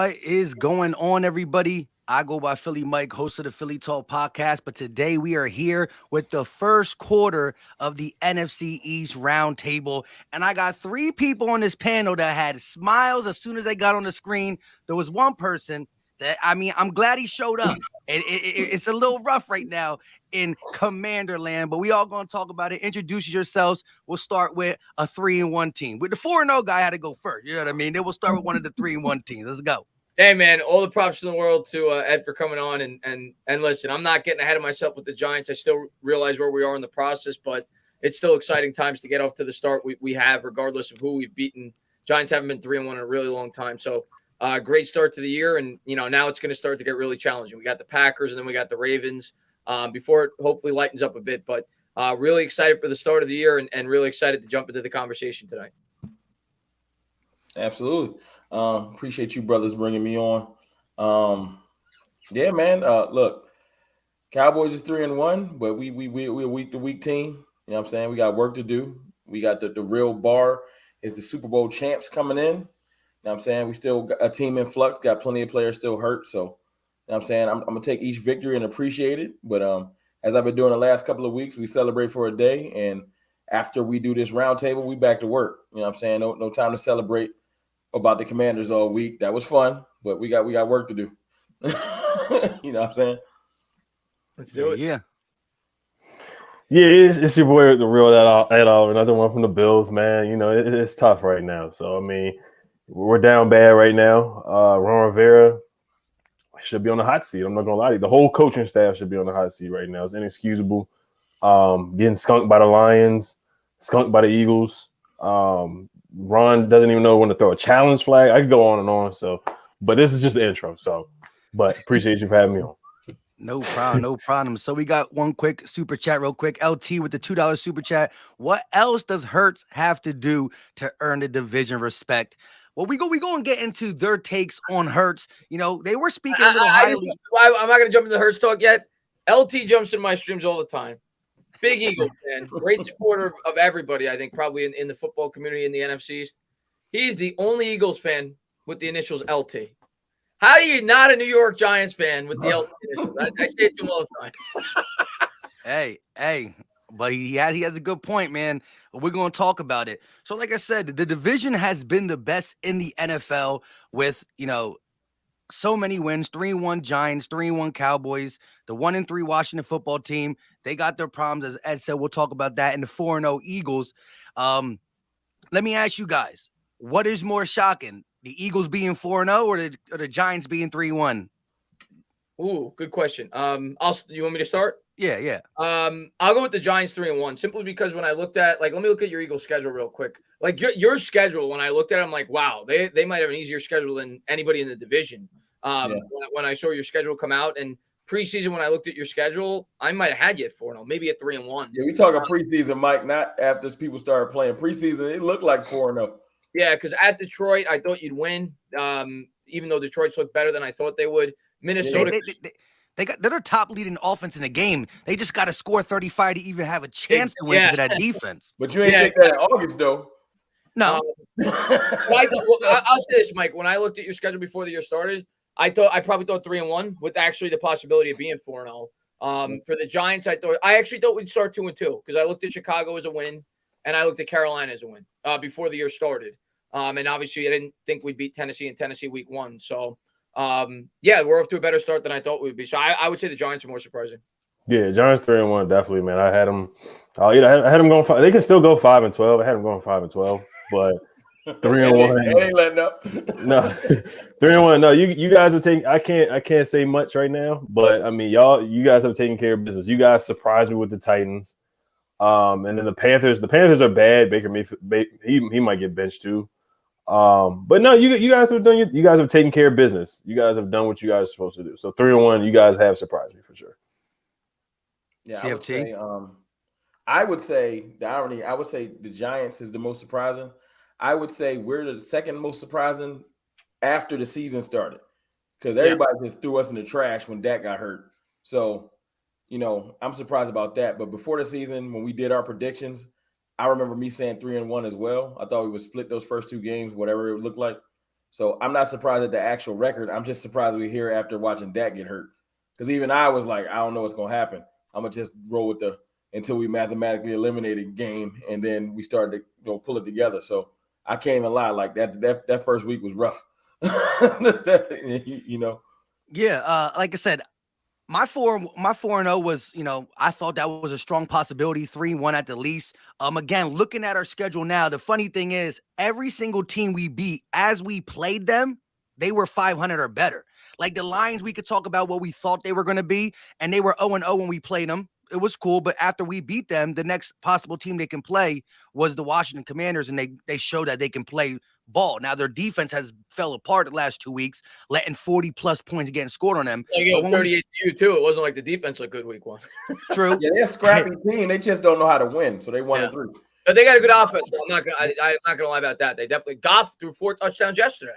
What is going on, everybody? I go by Philly Mike, host of the Philly Talk podcast, but today we are here with the first quarter of the NFC East roundtable, and I got three people on this panel that had smiles as soon as they got on the screen. There was one person that, I'm glad he showed up. It's a little rough right now in Commander Land, but we all going to talk about it. Introduce yourselves. We'll start with a 3-1 team. With the 4-0 guy had to go first. You know what I mean? Then we'll start with one of the 3-1 teams. Let's go. Hey man, all the props in the world to Ed for coming on and listen. I'm not getting ahead of myself with the Giants. I still realize where we are in the process, but it's still exciting times to get off to the start we have, regardless of who we've beaten. Giants haven't been 3-1 in a really long time, so great start to the year. And now it's going to start to get really challenging. We got the Packers and then we got the Ravens before it hopefully lightens up a bit. But really excited for the start of the year and really excited to jump into the conversation tonight. Absolutely. Appreciate you brothers bringing me on. Yeah, man. Look, Cowboys is 3-1, but we're a week-to-week team. You know what I'm saying? We got work to do. We got the real bar is the Super Bowl champs coming in. You know what I'm saying? We still got a team in flux, got plenty of players still hurt. So, you know what I'm saying? I'm going to take each victory and appreciate it. But as I've been doing the last couple of weeks, we celebrate for a day. And after we do this roundtable, we back to work. You know what I'm saying? No time to celebrate about the Commanders all week. That was fun, but we got work to do. You know what I'm saying? Let's do it. Yeah. Yeah, it's your boy, the real Ed, another one from the Bills, man. It's tough right now. So, we're down bad right now. Ron Rivera should be on the hot seat. I'm not going to lie to you. The whole coaching staff should be on the hot seat right now. It's inexcusable. Getting skunked by the Lions, skunked by the Eagles. Ron doesn't even know when to throw a challenge flag. I could go on and on. So, but this is just the intro. So, but appreciate you for having me on. No problem. So we got one quick super chat real quick. LT with the $2 super chat. What else does Hurts have to do to earn the division respect? Well, we go and get into their takes on Hurts. They were speaking a little highly. I'm not going to jump into Hurts talk yet. LT jumps in my streams all the time. Big Eagles fan, great supporter of everybody, I think, probably in the football community in the NFC East. He's the only Eagles fan with the initials LT. How are you not a New York Giants fan with the LT initials? I say it to him all the time. Hey, but he has a good point, man. We're going to talk about it. So like I said, the division has been the best in the NFL with, so many wins, 3-1 Giants, 3-1 Cowboys, the 1-3 Washington football team. They got their problems, as Ed said. We'll talk about that. And the 4-0 Eagles. Let me ask you guys, what is more shocking? The Eagles being 4-0 or the Giants being 3-1? Ooh, good question. You want me to start? Yeah. I'll go with the Giants 3-1 simply because when I looked at, let me look at your Eagles schedule real quick. Your schedule, when I looked at it, I'm like, wow, they might have an easier schedule than anybody in the division. When I saw your schedule come out and preseason, when I looked at your schedule, I might have had you at 4-0, maybe at 3-1. Yeah, we talking preseason, Mike, not after people started playing. Preseason, it looked like 4-0. Yeah, because at Detroit, I thought you'd win, even though Detroit's looked better than I thought they would. Minnesota. They're their top leading offense in the game. They just got to score 35 to even have a chance to win because of that defense. But you ain't think that in August, though. No. I'll say this, Mike. When I looked at your schedule before the year started, I probably thought 3-1 with actually the possibility of being 4-0. For the Giants, I actually thought we'd start 2-2 because I looked at Chicago as a win and I looked at Carolina as a win before the year started. And obviously, I didn't think we'd beat Tennessee in Tennessee week 1. So, we're off to a better start than I thought we would be. So I would say the Giants are more surprising. Yeah, Giants 3-1, definitely, man. I had them. I had them going 5. They can still go 5-12. I had them going 5-12, but 3-1. They ain't letting up. No, 3-1. No, you guys have taken. I can't say much right now, but you guys have taken care of business. You guys surprised me with the Titans, and then the Panthers. The Panthers are bad. Baker Mayfield, he might get benched too. But no, you guys have done. You guys have taken care of business. You guys have done what you guys are supposed to do. So 3-1, you guys have surprised me for sure. Yeah, CFT? I would say the irony. I would say the Giants is the most surprising. I would say we're the second most surprising after the season started because everybody just threw us in the trash when Dak got hurt. So, I'm surprised about that. But before the season, when we did our predictions, I remember me saying 3-1 as well. I thought we would split those first 2 games, whatever it looked like. So I'm not surprised at the actual record. I'm just surprised we're here after watching Dak get hurt. Because even I was like, I don't know what's going to happen. I'm going to just roll with until we mathematically eliminated game, and then we started to pull it together. So I can't even lie. Like that first week was rough. Yeah, like I said, my 4-0 was, I thought that was a strong possibility, 3-1 at the least. Again, looking at our schedule now, the funny thing is every single team we beat as we played them, they were 500 or better. Like the Lions, we could talk about what we thought they were going to be, and they were 0-0 when we played them. It was cool, but after we beat them, the next possible team they can play was the Washington Commanders, and they showed that they can play ball. Now their defense has fell apart the last 2 weeks, letting 40+ points getting scored on them. Like, 38 to you too. It wasn't like the defense looked good week 1. True. Yeah, they're a scrappy team. They just don't know how to win, so they won and 3. But they got a good offense. I'm not gonna lie about that. They definitely Goff threw 4 touchdowns yesterday.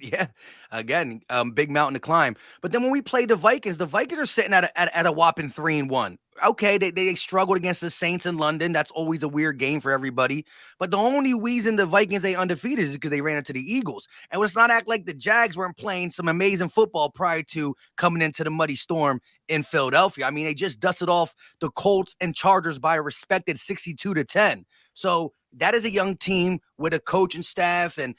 Yeah, again, big mountain to climb. But then when we play the Vikings are sitting at a whopping 3-1. Okay, they struggled against the Saints in London. That's always a weird game for everybody. But the only reason the Vikings ain't undefeated is because they ran into the Eagles. And let's not act like the Jags weren't playing some amazing football prior to coming into the muddy storm in Philadelphia. I mean, they just dusted off the Colts and Chargers by a respected 62-10. So that is a young team with a coaching staff and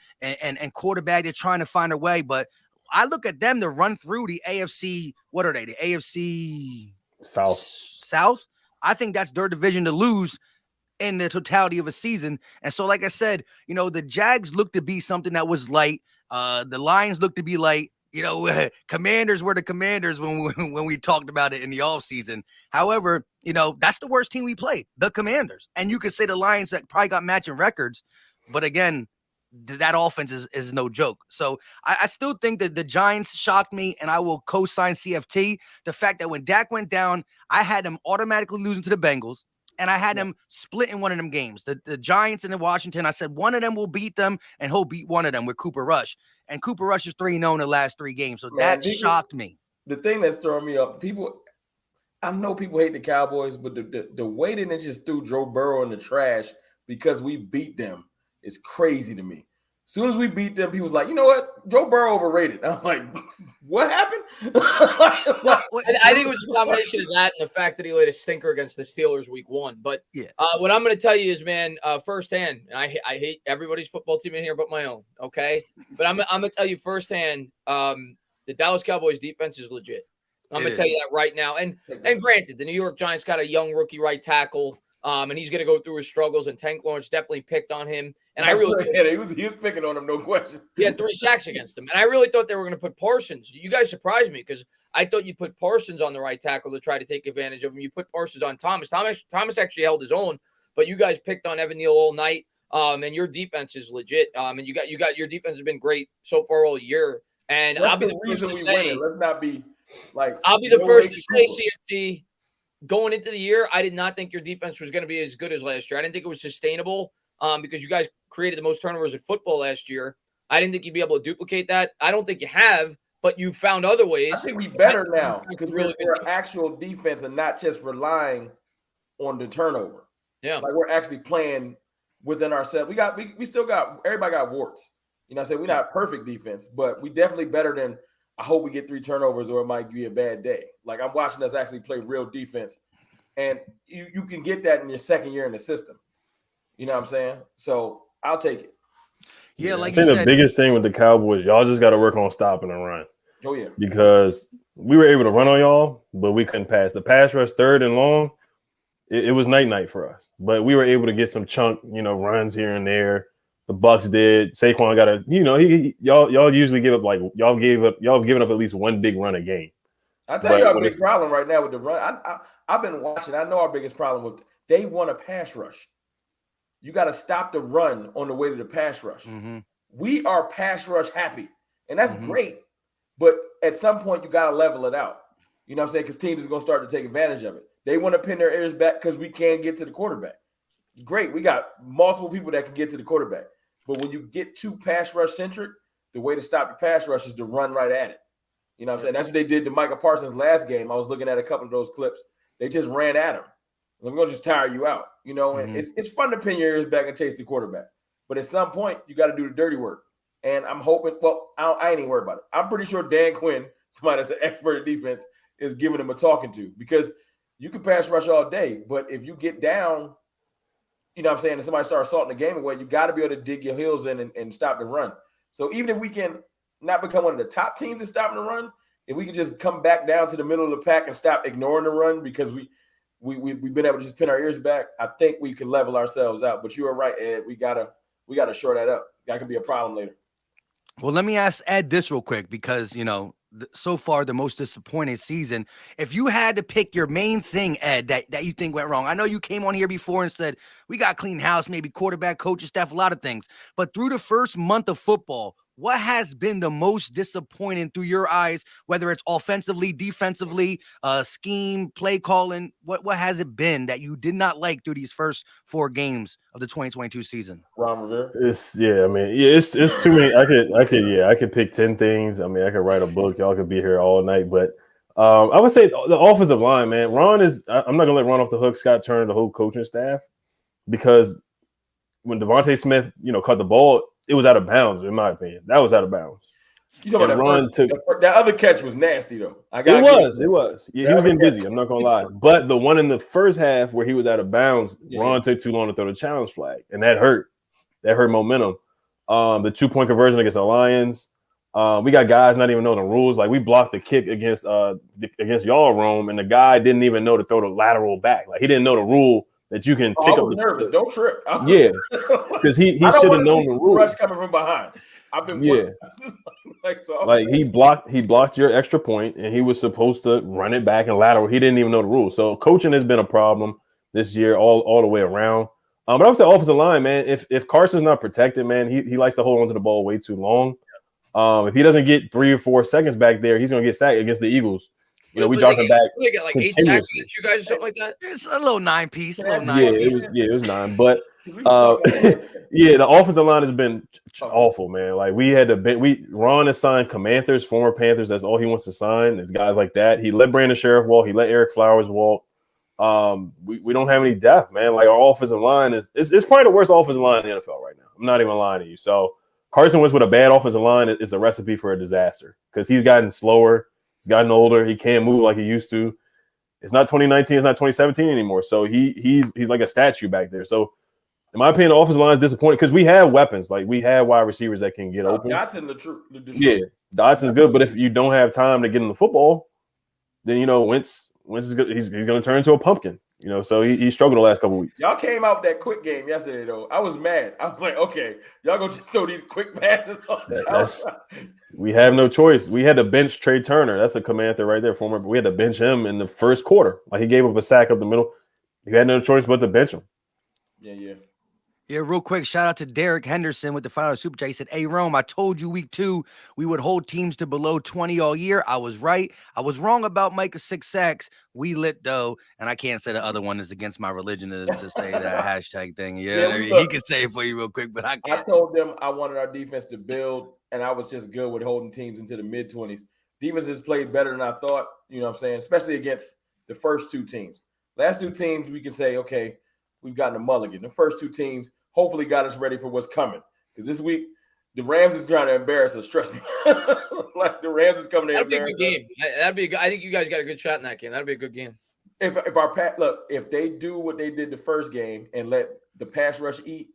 quarterback. They're trying to find a way. But I look at them to run through the AFC. What are they? The AFC South. I think that's their division to lose in the totality of a season. And so, like I said, the Jags look to be something that was light. The Lions look to be light. Commanders were the Commanders when we talked about it in the offseason. However, that's the worst team we played, the Commanders. And you could say the Lions that probably got matching records. But again, that offense is no joke. So I still think that the Giants shocked me, and I will co-sign CFT. The fact that when Dak went down, I had them automatically losing to the Bengals, and I had them splitting one of them games. The Giants and the Washington, I said one of them will beat them, and he'll beat one of them with Cooper Rush. And Cooper Rush is 3-0 in the last 3 games. So that shocked me. The thing that's throwing me up, I know people hate the Cowboys, but the way they just threw Joe Burrow in the trash because we beat them is crazy to me. As soon as we beat them, people was like, you know what? Joe Burrow overrated. I was like, what happened? I think it was a combination of that and the fact that he laid a stinker against the Steelers week 1. But what I'm going to tell you is, man, firsthand, and I hate everybody's football team in here but my own, okay? But I'm going to tell you firsthand, the Dallas Cowboys defense is legit. I'm going to tell you that right now. And granted, the New York Giants got a young rookie right tackle. And he's going to go through his struggles, and Tank Lawrence definitely picked on him. And he was picking on him, no question. He had 3 sacks against him, and I really thought they were going to put Parsons. You guys surprised me because I thought you put Parsons on the right tackle to try to take advantage of him. You put Parsons on Thomas. Thomas actually held his own, but you guys picked on Evan Neal all night. And your defense is legit. And you got your defense has been great so far all year. And That's I'll be the first to say, let's not be like. I'll be the first to say, CFT. Going into the year, I did not think your defense was going to be as good as last year. I didn't think it was sustainable because you guys created the most turnovers in football last year. I didn't think you'd be able to duplicate that. I don't think you have, but you found other ways. I think we're better now because we're an actual defense and not just relying on the turnover. Yeah, like we're actually playing within ourselves. We still got everybody got warts. You know what I'm saying? We're not perfect defense, but we definitely better than. I hope we get 3 turnovers or it might be a bad day. Like I'm watching us actually play real defense. And you can get that in your second year in the system. You know what I'm saying? So I'll take it. Yeah, like I think you said, the biggest thing with the Cowboys, y'all just got to work on stopping the run. Oh, yeah. Because we were able to run on y'all, but we couldn't pass. The pass rush 3rd and long, it was night for us. But we were able to get some chunk, runs here and there. The Bucs did. Saquon got y'all usually give up y'all have given up at least 1 big run a game. I'll tell you our big problem right now with the run. I've been watching. I know our biggest problem with they want a pass rush. You got to stop the run on the way to the pass rush. Mm-hmm. We are pass rush happy, and that's great. But at some point, you got to level it out. You know what I'm saying? Because teams are going to start to take advantage of it. They want to pin their ears back because we can't get to the quarterback. Great. We got multiple people that can get to the quarterback. But when you get too pass rush centric, the way to stop the pass rush is to run right at it. You know what I'm saying? That's what they did to Micah Parsons last game. I was looking at a couple of those clips. They just ran at him. We're going to just tire you out. And it's fun to pin your ears back and chase the quarterback. But at some point, you got to do the dirty work. And I'm hoping, well, I ain't even worried about it. I'm pretty sure Dan Quinn, somebody that's an expert at defense, is giving him a talking to, because you can pass rush all day, but if you get down, you know what I'm saying, and somebody starts assaulting the game away, you got to be able to dig your heels in and stop the run. So even if we can not become one of the top teams in stopping the run, if we can just come back down to the middle of the pack and stop ignoring the run because we've been able to just pin our ears back, I think we can level ourselves out. But you are right, Ed. We gotta shore that up. That could be a problem later. Well, let me ask Ed this real quick, because, so far the most disappointing season. If you had to pick your main thing, Ed, that you think went wrong, I know you came on here before and said we got clean house, maybe quarterback, coaching staff, a lot of things. But through the first month of football, what has been the most disappointing through your eyes, whether it's offensively, defensively, scheme, play calling? What has it been that you did not like through these first 4 games of the 2022 season? Ron Rivera? It's too many. I could pick 10 things. I mean, I could write a book. Y'all could be here all night. But I would say the offensive line, man. I'm not gonna let Ron off the hook. Scott Turner, the whole coaching staff, because when Devontae Smith, caught the ball, it was out of bounds, in my opinion. That was out of bounds. You talking about that other catch was nasty though. It was. Yeah, he was getting busy. I'm not gonna lie. But the one in the first half where he was out of bounds, Ron took too long to throw the challenge flag, and that hurt. That hurt momentum. The 2-point conversion against the Lions. We got guys not even know the rules. Like, we blocked the kick against y'all, Rome, and the guy didn't even know to throw the lateral back. Like, he didn't know the rule that you can pick up. Nervous. Don't trip. Yeah, because he should have known the rule. Rush coming from behind. I've been he blocked your extra point, and he was supposed to run it back and lateral. He didn't even know the rules. So coaching has been a problem this year, all the way around. But I would say offensive line, man. If Carson's not protected, man, he likes to hold onto the ball way too long. If he doesn't get 3 or 4 seconds back there, he's gonna get sacked against the Eagles. We dropping back. They got like 8 sacks against you guys or something like that. It's a little 9-piece. It was 9. But the offensive line has been awful, man. Like, Ron has signed Comanthers, former Panthers. That's all he wants to sign is guys like that. He let Brandon Sheriff walk. He let Eric Flowers walk. We don't have any depth, man. Like, our offensive line it's probably the worst offensive line in the NFL right now. I'm not even lying to you. So Carson Wentz with a bad offensive line is a recipe for a disaster, because he's gotten slower. He's gotten older. He can't move like he used to. It's not 2019. It's not 2017 anymore. So he's like a statue back there. So in my opinion, the offensive line is disappointing, because we have weapons. Like, we have wide receivers that can get open. Dotson, the truth. Yeah, Dotson's good. But if you don't have time to get in the football, then, Wentz is good. He's going to turn into a pumpkin. So he struggled the last couple of weeks. Y'all came out that quick game yesterday, though. I was mad. I was like, okay, y'all gonna just throw these quick passes on we have no choice. We had to bench Trey Turner. That's a commander right there, former. We had to bench him in the first quarter. Like, he gave up a sack up the middle. You had no choice but to bench him. Yeah, real quick, shout out to Derek Henderson with the $5 super chat. He said, "Hey, Rome, I told you week 2 we would hold teams to below 20 all year. I was right. I was wrong about Micah's 6 sacks. We lit, though." And I can't say the other one is against my religion to say that hashtag thing. Yeah, he can say it for you real quick, but I can't. I told them I wanted our defense to build, and I was just good with holding teams into the mid-20s. Defense has played better than I thought, you know what I'm saying, especially against the first 2 teams. Last 2 teams, we can say, okay, we've gotten a mulligan. The first 2 teams hopefully got us ready for what's coming. Because this week, the Rams is trying to embarrass us. Trust me. Like, the Rams is coming to embarrass us. That'd be a good game. I think you guys got a good shot in that game. That'd be a good game. If they do what they did the first game and let the pass rush eat,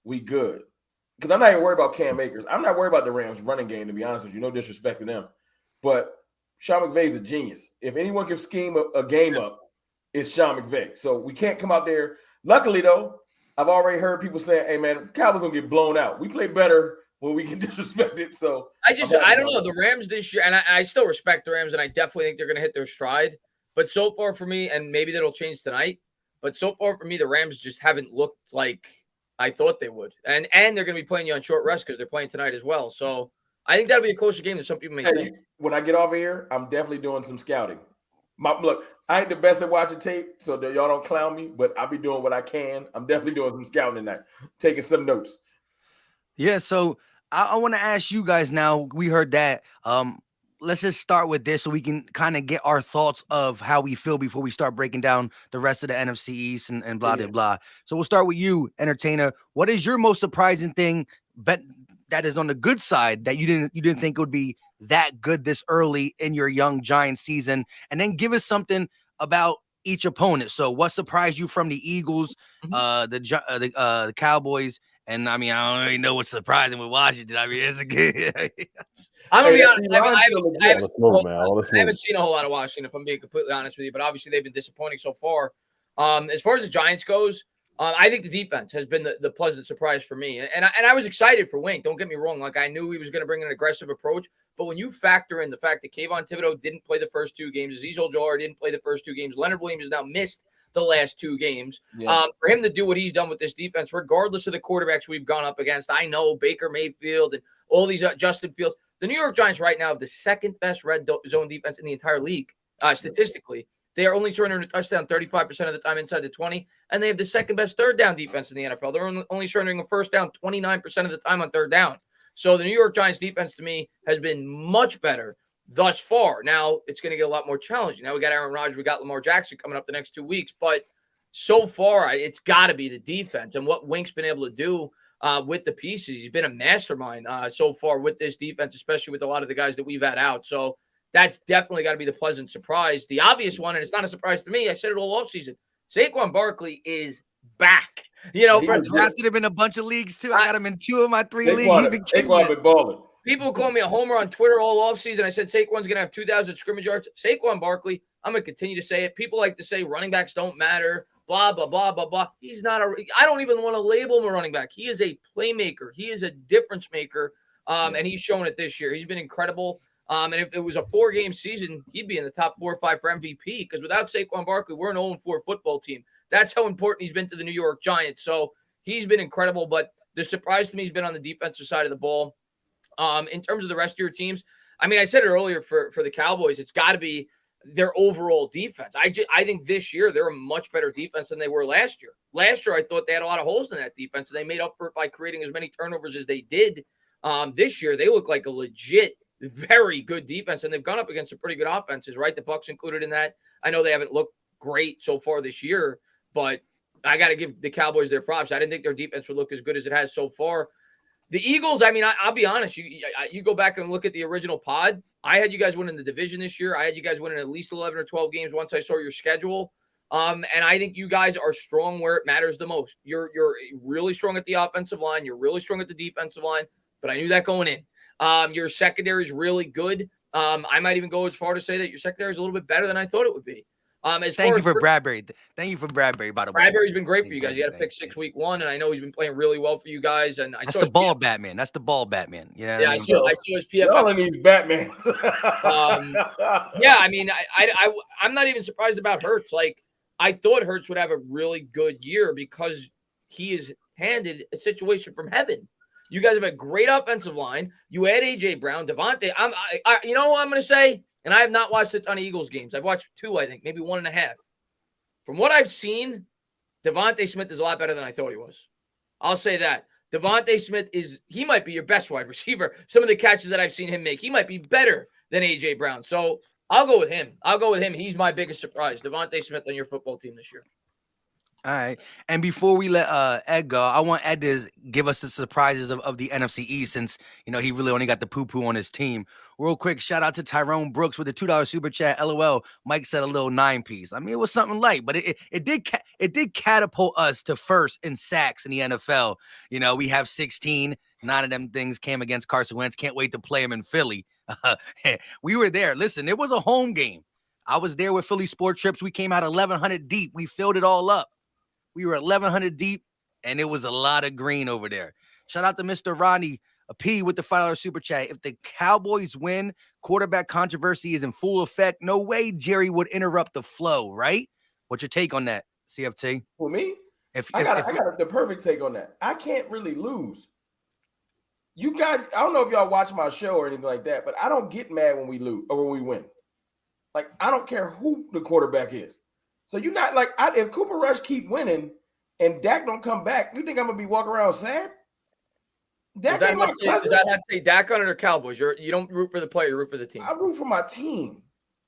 we good. Because I'm not even worried about Cam Akers. I'm not worried about the Rams running game, to be honest with you. No disrespect to them. But Sean McVay's a genius. If anyone can scheme a game up, it's Sean McVay. So we can't come out there. Luckily, though, I've already heard people saying, "Hey, man, Cowboys gonna get blown out. We play better when we can disrespect it." So I don't know. The Rams this year, and I still respect the Rams, and I definitely think they're gonna hit their stride. But so far for me, and maybe that'll change tonight, but so far for me, the Rams just haven't looked like I thought they would. And they're gonna be playing you on short rest because they're playing tonight as well. So I think that'll be a closer game than some people may think. When I get off here, I'm definitely doing some scouting. Look, I ain't the best at watching tape, so that y'all don't clown me, but I'll be doing what I can. I'm definitely doing some scouting tonight, taking some notes. Yeah, so I want to ask you guys now. We heard that. Let's just start with this so we can kind of get our thoughts of how we feel before we start breaking down the rest of the NFC East and blah, blah, blah. So we'll start with you, Entertainer. What is your most surprising thing that is on the good side that you didn't think it would be that good this early in your young Giants season? And then give us something about each opponent. So what surprised you from the Eagles, the Cowboys? And I mean, I don't really know what's surprising with Washington. I mean, it's a good. I'm gonna be honest. I haven't seen a whole lot of Washington, if I'm being completely honest with you. But obviously, they've been disappointing so far. As far as the Giants goes, I think the defense has been the pleasant surprise for me. And I was excited for Wink. Don't get me wrong. Like, I knew he was going to bring an aggressive approach. But when you factor in the fact that Kayvon Thibodeau didn't play the first 2 games, Azeez Ojulari didn't play the first 2 games, Leonard Williams has now missed the last 2 games. For him to do what he's done with this defense, regardless of the quarterbacks we've gone up against, I know Baker Mayfield and all these Justin Fields. The New York Giants right now have the second best red zone defense in the entire league, statistically. They are only surrendering a touchdown 35% of the time inside the 20, and they have the second best third down defense in the NFL. They're only surrendering a first down 29% of the time on third down. So the New York Giants defense, to me, has been much better thus far. Now, it's going to get a lot more challenging. Now we got Aaron Rodgers, we got Lamar Jackson coming up the next 2 weeks, but so far, it's got to be the defense and what Wink's been able to do with the pieces. He's been a mastermind so far with this defense, especially with a lot of the guys that we've had out. So that's definitely got to be the pleasant surprise. The obvious one, and it's not a surprise to me, I said it all offseason, Saquon Barkley is back. You know, I drafted him in a bunch of leagues too. I got him in 2 of my 3 leagues. Saquon been balling. People call me a homer on Twitter all offseason. I said Saquon's going to have 2,000 scrimmage yards. Saquon Barkley, I'm going to continue to say it. People like to say running backs don't matter, blah, blah, blah, blah, blah. He's not I don't even want to label him a running back. He is a playmaker. He is a difference maker, and he's shown it this year. He's been incredible. And if it was a 4-game season, he'd be in the top 4 or 5 for MVP, because without Saquon Barkley, we're an 0-4 football team. That's how important he's been to the New York Giants. So he's been incredible, but the surprise to me has been on the defensive side of the ball. In terms of the rest of your teams, I mean, I said it earlier for the Cowboys, it's got to be their overall defense. I think this year they're a much better defense than they were last year. Last year, I thought they had a lot of holes in that defense, and they made up for it by creating as many turnovers as they did. This year, they look like a legit, very good defense, and they've gone up against some pretty good offenses, right? The Bucs included in that. I know they haven't looked great so far this year, but I got to give the Cowboys their props. I didn't think their defense would look as good as it has so far. The Eagles, I mean, I'll be honest. You go back and look at the original pod. I had you guys winning the division this year. I had you guys winning at least 11 or 12 games once I saw your schedule. And I think you guys are strong where it matters the most. You're really strong at the offensive line. You're really strong at the defensive line. But I knew that going in. Your secondary is really good. I might even go as far to say that your secondary is a little bit better than I thought it would be. Thank you for Bradbury. Thank you for Bradbury, by the way. Bradbury's been great for you guys. You had to pick 6 week 1, and I know he's been playing really well for you guys. And that's the ball Batman. That's the ball Batman. Yeah, I see his PFF. Y'all need Batman. Yeah, I mean, I'm not even surprised about Hurts. Like, I thought Hurts would have a really good year because he is handed a situation from heaven. You guys have a great offensive line. You add A.J. Brown, Devontae. You know what I'm going to say? And I have not watched a ton of Eagles games. I've watched 2, I think, maybe 1.5. From what I've seen, Devontae Smith is a lot better than I thought he was. I'll say that. Devontae Smith he might be your best wide receiver. Some of the catches that I've seen him make, he might be better than A.J. Brown. So I'll go with him. He's my biggest surprise. Devontae Smith on your football team this year. All right. And before we let Ed go, I want Ed to give us the surprises of the NFC East, since, you know, he really only got the poo-poo on his team. Real quick, shout out to Tyrone Brooks with the $2 super chat. LOL. Mike said a little 9-piece. I mean, it was something light, but it did catapult us to first in sacks in the NFL. You know, we have 16. 9 of them things came against Carson Wentz. Can't wait to play him in Philly. We were there. Listen, it was a home game. I was there with Philly Sport Trips. We came out 1,100 deep. We filled it all up. We were 1,100 deep, and it was a lot of green over there. Shout out to Mr. Ronnie P with the $5 super chat. If the Cowboys win, quarterback controversy is in full effect. No way Jerry would interrupt the flow, right? What's your take on that, CFT? For me, I got the perfect take on that. I can't really lose. You guys, I don't know if y'all watch my show or anything like that, but I don't get mad when we lose or when we win. Like, I don't care who the quarterback is. So you're not like, if Cooper Rush keep winning and Dak don't come back, you think I'm gonna be walking around sad? Does that not say Dak on it or Cowboys? You don't root for the player, you root for the team. I root for my team.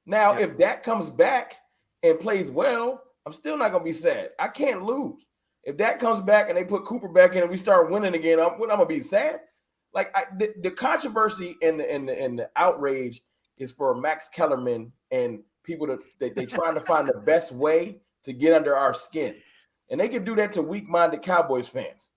Now, if Dak comes back and plays well, I'm still not gonna be sad. I can't lose. If Dak comes back and they put Cooper back in and we start winning again, I'm gonna be sad. Like the controversy and the outrage is for Max Kellerman and people that they trying to find the best way to get under our skin, and they can do that to weak-minded Cowboys fans.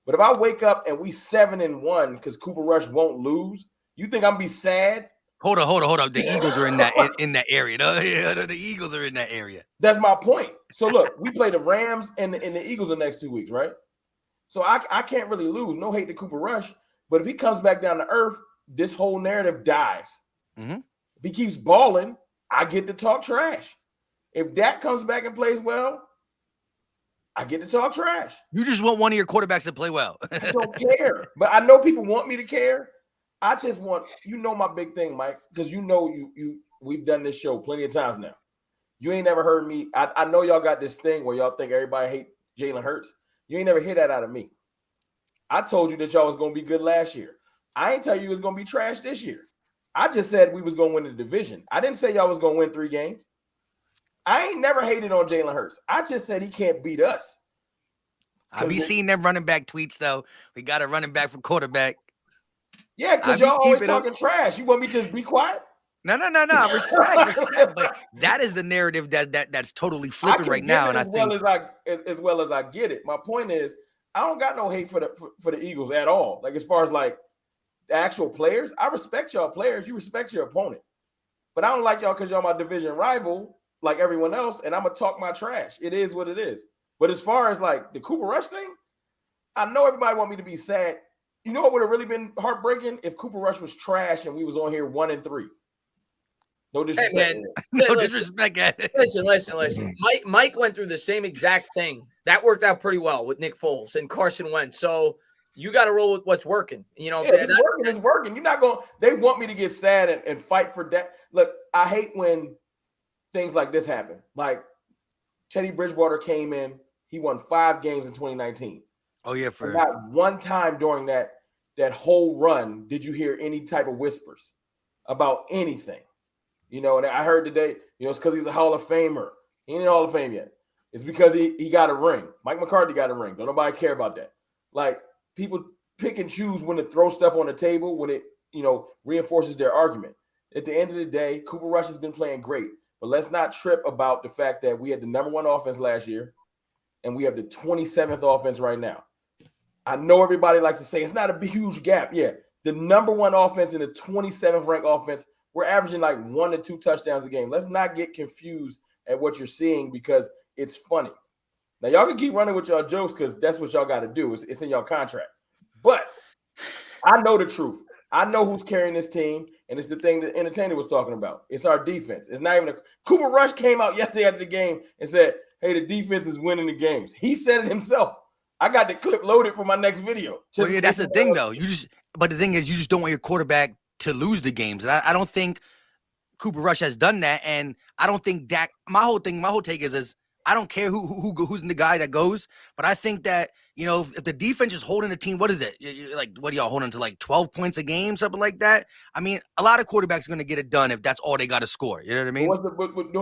But if I wake up and we 7-1 because Cooper Rush won't lose, you think I'm gonna be sad? Hold on. The Eagles are in that area. The Eagles are in that area. That's my point. So look, we play the Rams and the Eagles the next 2 weeks, right? So I can't really lose. No hate to Cooper Rush, but if he comes back down to earth, this whole narrative dies. Mm-hmm. If he keeps balling, I get to talk trash. If Dak comes back and plays well, I get to talk trash. You just want one of your quarterbacks to play well. I don't care. But I know people want me to care. I just want, my big thing, Mike, because we've done this show plenty of times now. You ain't never heard me. I know y'all got this thing where y'all think everybody hate Jalen Hurts. You ain't never hear that out of me. I told you that y'all was going to be good last year. I ain't tell you it was going to be trash this year. I just said we was going to win the division. I didn't say y'all was going to win 3 games. I ain't never hated on Jalen Hurts. I just said he can't beat us. I be seeing them running back tweets, though. We got a running back for quarterback. Yeah, because y'all always talking trash. You want me to just be quiet? No. Respect. But that is the narrative that's totally flipping right now. And as well as I get it. My point is, I don't got no hate for the Eagles at all. Like as far as like the actual players, I respect y'all players. You respect your opponent, but I don't like y'all because y'all my division rival, like everyone else. And I'm gonna talk my trash. It is what it is. But as far as like the Cooper Rush thing, I know everybody want me to be sad. You know what would have really been heartbreaking if Cooper Rush was trash and we was on here 1-3. No disrespect. Hey, man. No disrespect. Listen. Mike went through the same exact thing. That worked out pretty well with Nick Foles and Carson Wentz. So you got to roll with what's working. It's working. You're not going. They want me to get sad and fight for that. Look, I hate when things like this happen. Like Teddy Bridgewater came in. He won 5 games in 2019. Oh yeah, not one time during that whole run did you hear any type of whispers about anything. And I heard today, it's because he's a Hall of Famer. He ain't in the Hall of Fame yet. It's because he got a ring. Mike McCarthy got a ring. Don't nobody care about that. Like, people pick and choose when to throw stuff on the table when it, reinforces their argument. At the end of the day, Cooper Rush has been playing great. But let's not trip about the fact that we had the number 1 offense last year, and we have the 27th offense right now. I know everybody likes to say it's not a huge gap. Yeah, the number 1 offense and the 27th ranked offense, we're averaging like 1 to 2 touchdowns a game. Let's not get confused at what you're seeing because it's funny. Now, y'all can keep running with y'all jokes because that's what y'all got to do. It's in your contract. But I know the truth. I know who's carrying this team, and it's the thing that Entertainer was talking about. It's our defense. It's not even Cooper Rush came out yesterday after the game and said, hey, the defense is winning the games. He said it himself. I got the clip loaded for my next video. Well, yeah, that's the thing, though. But the thing is, you just don't want your quarterback to lose the games. And I don't think Cooper Rush has done that. And I don't think Dak. My whole take is I don't care who's the guy that goes, but I think that if the defense is holding the team, what is it? Like, what are y'all holding to, like 12 points a game, something like that? I mean, a lot of quarterbacks are going to get it done if that's all they got to score. You know what I mean? What's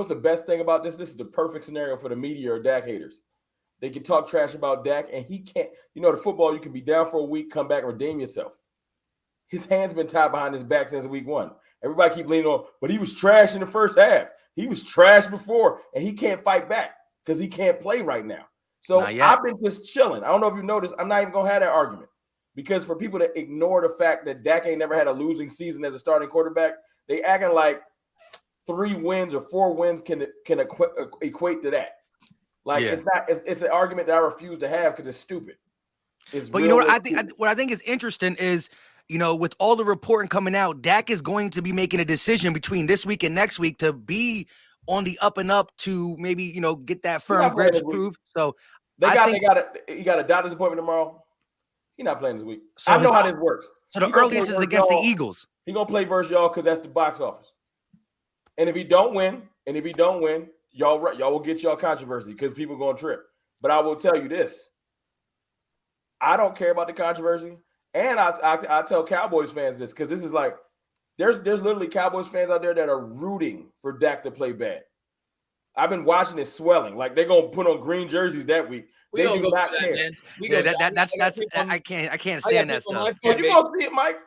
the best thing about this? This is the perfect scenario for the media or Dak haters. They can talk trash about Dak, and he can't. The football, you can be down for a week, come back, and redeem yourself. His hand's been tied behind his back since week 1. Everybody keep leaning on, but he was trash in the first half. He was trash before, and he can't fight back because he can't play right now. So I've been just chilling. I don't know if you noticed, I'm not even going to have that argument because for people to ignore the fact that Dak ain't never had a losing season as a starting quarterback, they acting like 3 wins or 4 wins can equate to that. Like it's an argument that I refuse to have because it's stupid. But you know what I think is interesting is, with all the reporting coming out, Dak is going to be making a decision between this week and next week to be on the up and up to maybe, get that firm grip approved. So he got a doctor's appointment tomorrow. He's not playing this week. So I know how this works. So the earliest is against the Eagles. He's going to play versus y'all because that's the box office. And if he don't win, y'all will get y'all controversy because people are going to trip. But I will tell you this. I don't care about the controversy. And I tell Cowboys fans this because this is like, there's literally Cowboys fans out there that are rooting for Dak to play bad. I've been watching it swelling. Like they're gonna put on green jerseys that week. We They don't do go not through care. that, man. We Yeah, go down. I can't stand that stuff. Oh, you're gonna see it, Mike,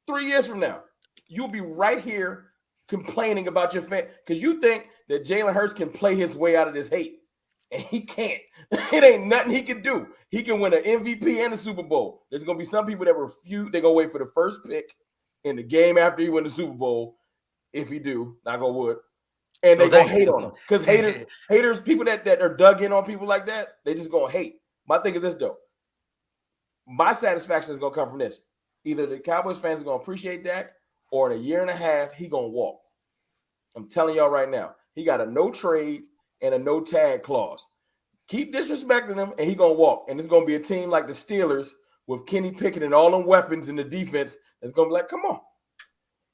3 years from now. You'll be right here complaining about your fan because you think that Jalen Hurts can play his way out of this hate, and he can't. It ain't nothing he can do. He can win an MVP and a Super Bowl. There's gonna be some people that refuse. They're gonna wait for the first pick in the game after he win the Super Bowl. If he do, knock on wood, and they're gonna hate on him because haters, people that are dug in on people like that, they just gonna hate. My thing is this though. My satisfaction is gonna come from this. Either the Cowboys fans are gonna appreciate Dak, or in a year and a half, he gonna walk. I'm telling y'all right now, he got a no trade and a no tag clause. Keep disrespecting him, and he gonna walk. And it's gonna be a team like the Steelers with Kenny Pickett and all them weapons in the defense. That's gonna be like, come on.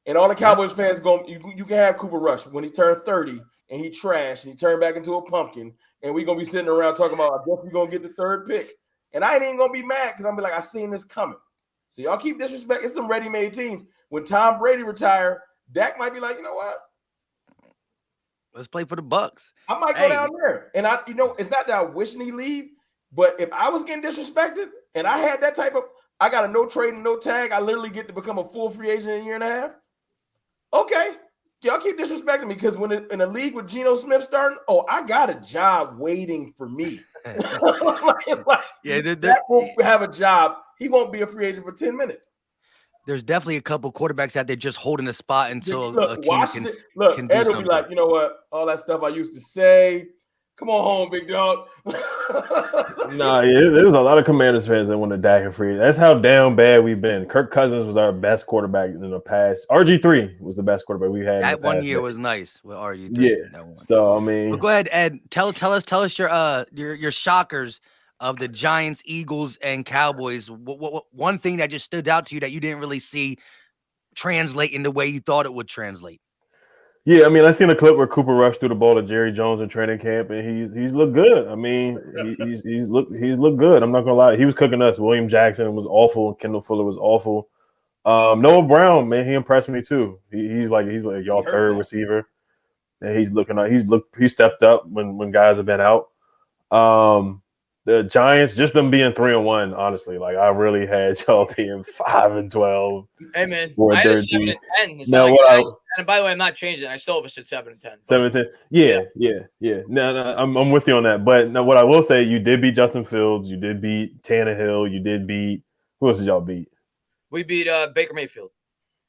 And all the Cowboys fans you can have Cooper Rush when he turned 30 and he trashed and he turned back into a pumpkin. And we're gonna be sitting around talking about, I guess we're gonna get the third pick. And I ain't even gonna be mad because I'm gonna be like, I seen this coming. So y'all keep disrespecting. It's some ready-made teams. When Tom Brady retire, Dak might be like, you know what? Let's play for the Bucks. I might go down there. And it's not that I wish he leave, but if I was getting disrespected and I had that type of, I got a no trade and no tag, I literally get to become a full free agent in a year and a half. Okay, y'all keep disrespecting me because when in a league with Geno Smith starting, I got a job waiting for me. That won't have a job. He won't be a free agent for 10 minutes. There's definitely a couple quarterbacks out there just holding a spot until a team can do Ed will something. be like, you know what? All that stuff I used to say. Come on home, big dog. There was a lot of Commanders fans that wanted Dak and free. That's how down bad we've been. Kirk Cousins was our best quarterback in the past. RG3 was the best quarterback we had. That 1 year was nice with RG3. Yeah. So I mean, but go ahead, Ed. Tell us your shockers of the Giants, Eagles, and Cowboys. What one thing that just stood out to you that you didn't really see translate in the way you thought it would translate? Yeah, I mean, I seen a clip where Cooper Rush threw the ball to Jerry Jones in training camp, and he's looked good. I mean, he's looked good. I'm not gonna lie, he was cooking us. William Jackson was awful, and Kendall Fuller was awful. Noah Brown, man, he impressed me too. He's like y'all third receiver, and he stepped up when guys have been out. The Giants, just them being 3-1, honestly, like I really had y'all being 5-12. Hey man, or I had 13. 7-10. Now And by the way, I'm not changing. I still have a 7-10. 7-10. Yeah. No, I'm with you on that. But now, what I will say, you did beat Justin Fields. You did beat Tannehill. You did beat who else did y'all beat? We beat Baker Mayfield.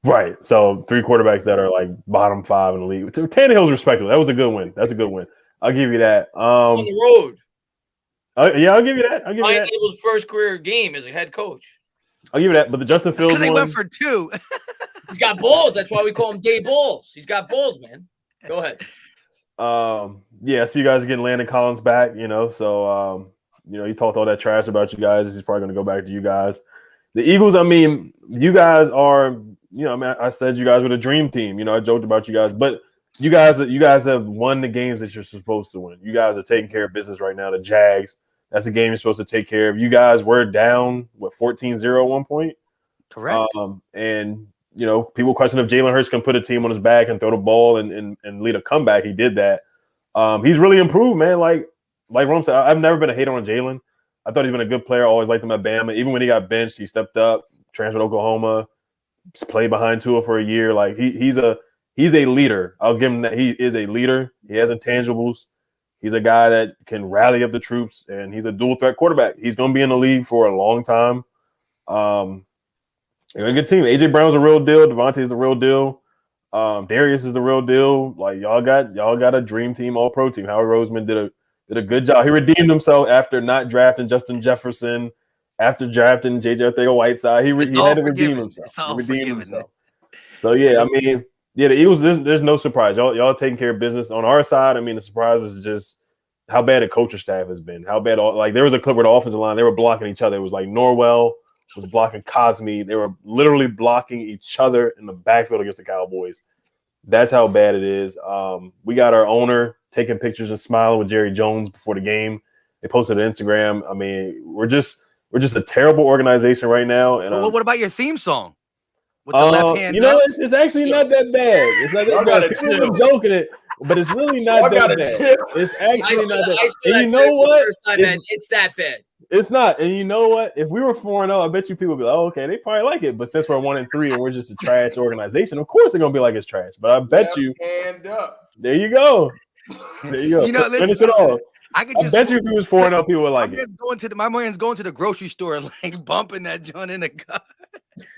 Right. So 3 quarterbacks that are like bottom 5 in the league. Tannehill's respectable. That was a good win. That's a good win. I'll give you that. On the road. Yeah, I'll give you that. Ryan Abel's first career game as a head coach. I'll give you that. But the Justin Fields because they went for 2. He's got balls. That's why we call him Gay Balls. He's got balls, man. Go ahead. Yeah, so you guys are getting Landon Collins back, so he talked all that trash about you guys. He's probably going to go back to you guys. The Eagles, I mean, you guys are, I said you guys were the dream team. I joked about you guys, but you guys have won the games that you're supposed to win. You guys are taking care of business right now. The Jags, that's a game you're supposed to take care of. You guys were down 14-0 at one point. Correct. And people question if Jalen Hurts can put a team on his back and throw the ball and lead a comeback. He did that. He's really improved, man. Like Rome said, I've never been a hater on Jalen. I thought he's been a good player. I always liked him at Bama. Even when he got benched, he stepped up, transferred to Oklahoma, played behind Tua for a year. Like he's a leader. I'll give him that. He is a leader. He has intangibles. He's a guy that can rally up the troops, and he's a dual threat quarterback. He's going to be in the league for a long time. You're a good team. AJ Brown's a real deal. Devontae's the real deal. Darius is the real deal. Like y'all got a dream team, all pro team. Howard Roseman did a good job. He redeemed himself after not drafting Justin Jefferson, after drafting JJ Arcega-Whiteside. He had to redeem himself. He redeemed himself. So yeah, I mean, yeah, the Eagles. There's no surprise. Y'all taking care of business. On our side, I mean, the surprise is just how bad the coaching staff has been. How bad there was a clip where the offensive line, they were blocking each other. It was like Norwell was blocking Cosme. They were literally blocking each other in the backfield against the Cowboys. That's how bad it is. We got our owner taking pictures and smiling with Jerry Jones before the game. They posted on Instagram. I mean, we're just a terrible organization right now. And what about your theme song? with the left hand. You know, it's actually not that bad. It's not that bad. People have been joking it, but it's really not that bad. It's actually not that. And you know what? It's that bad. It's not. And you know what? If we were 4-0, I bet you people would be like, oh, okay, they probably like it. But since we're 1-3 and we're just a trash organization, of course they're gonna be like it's trash. But I bet you. Hand up. There you go. There you go. You know, finish it off. I bet you if he was 4-0, people would like it. My man's going to the grocery store, like bumping that joint in the car.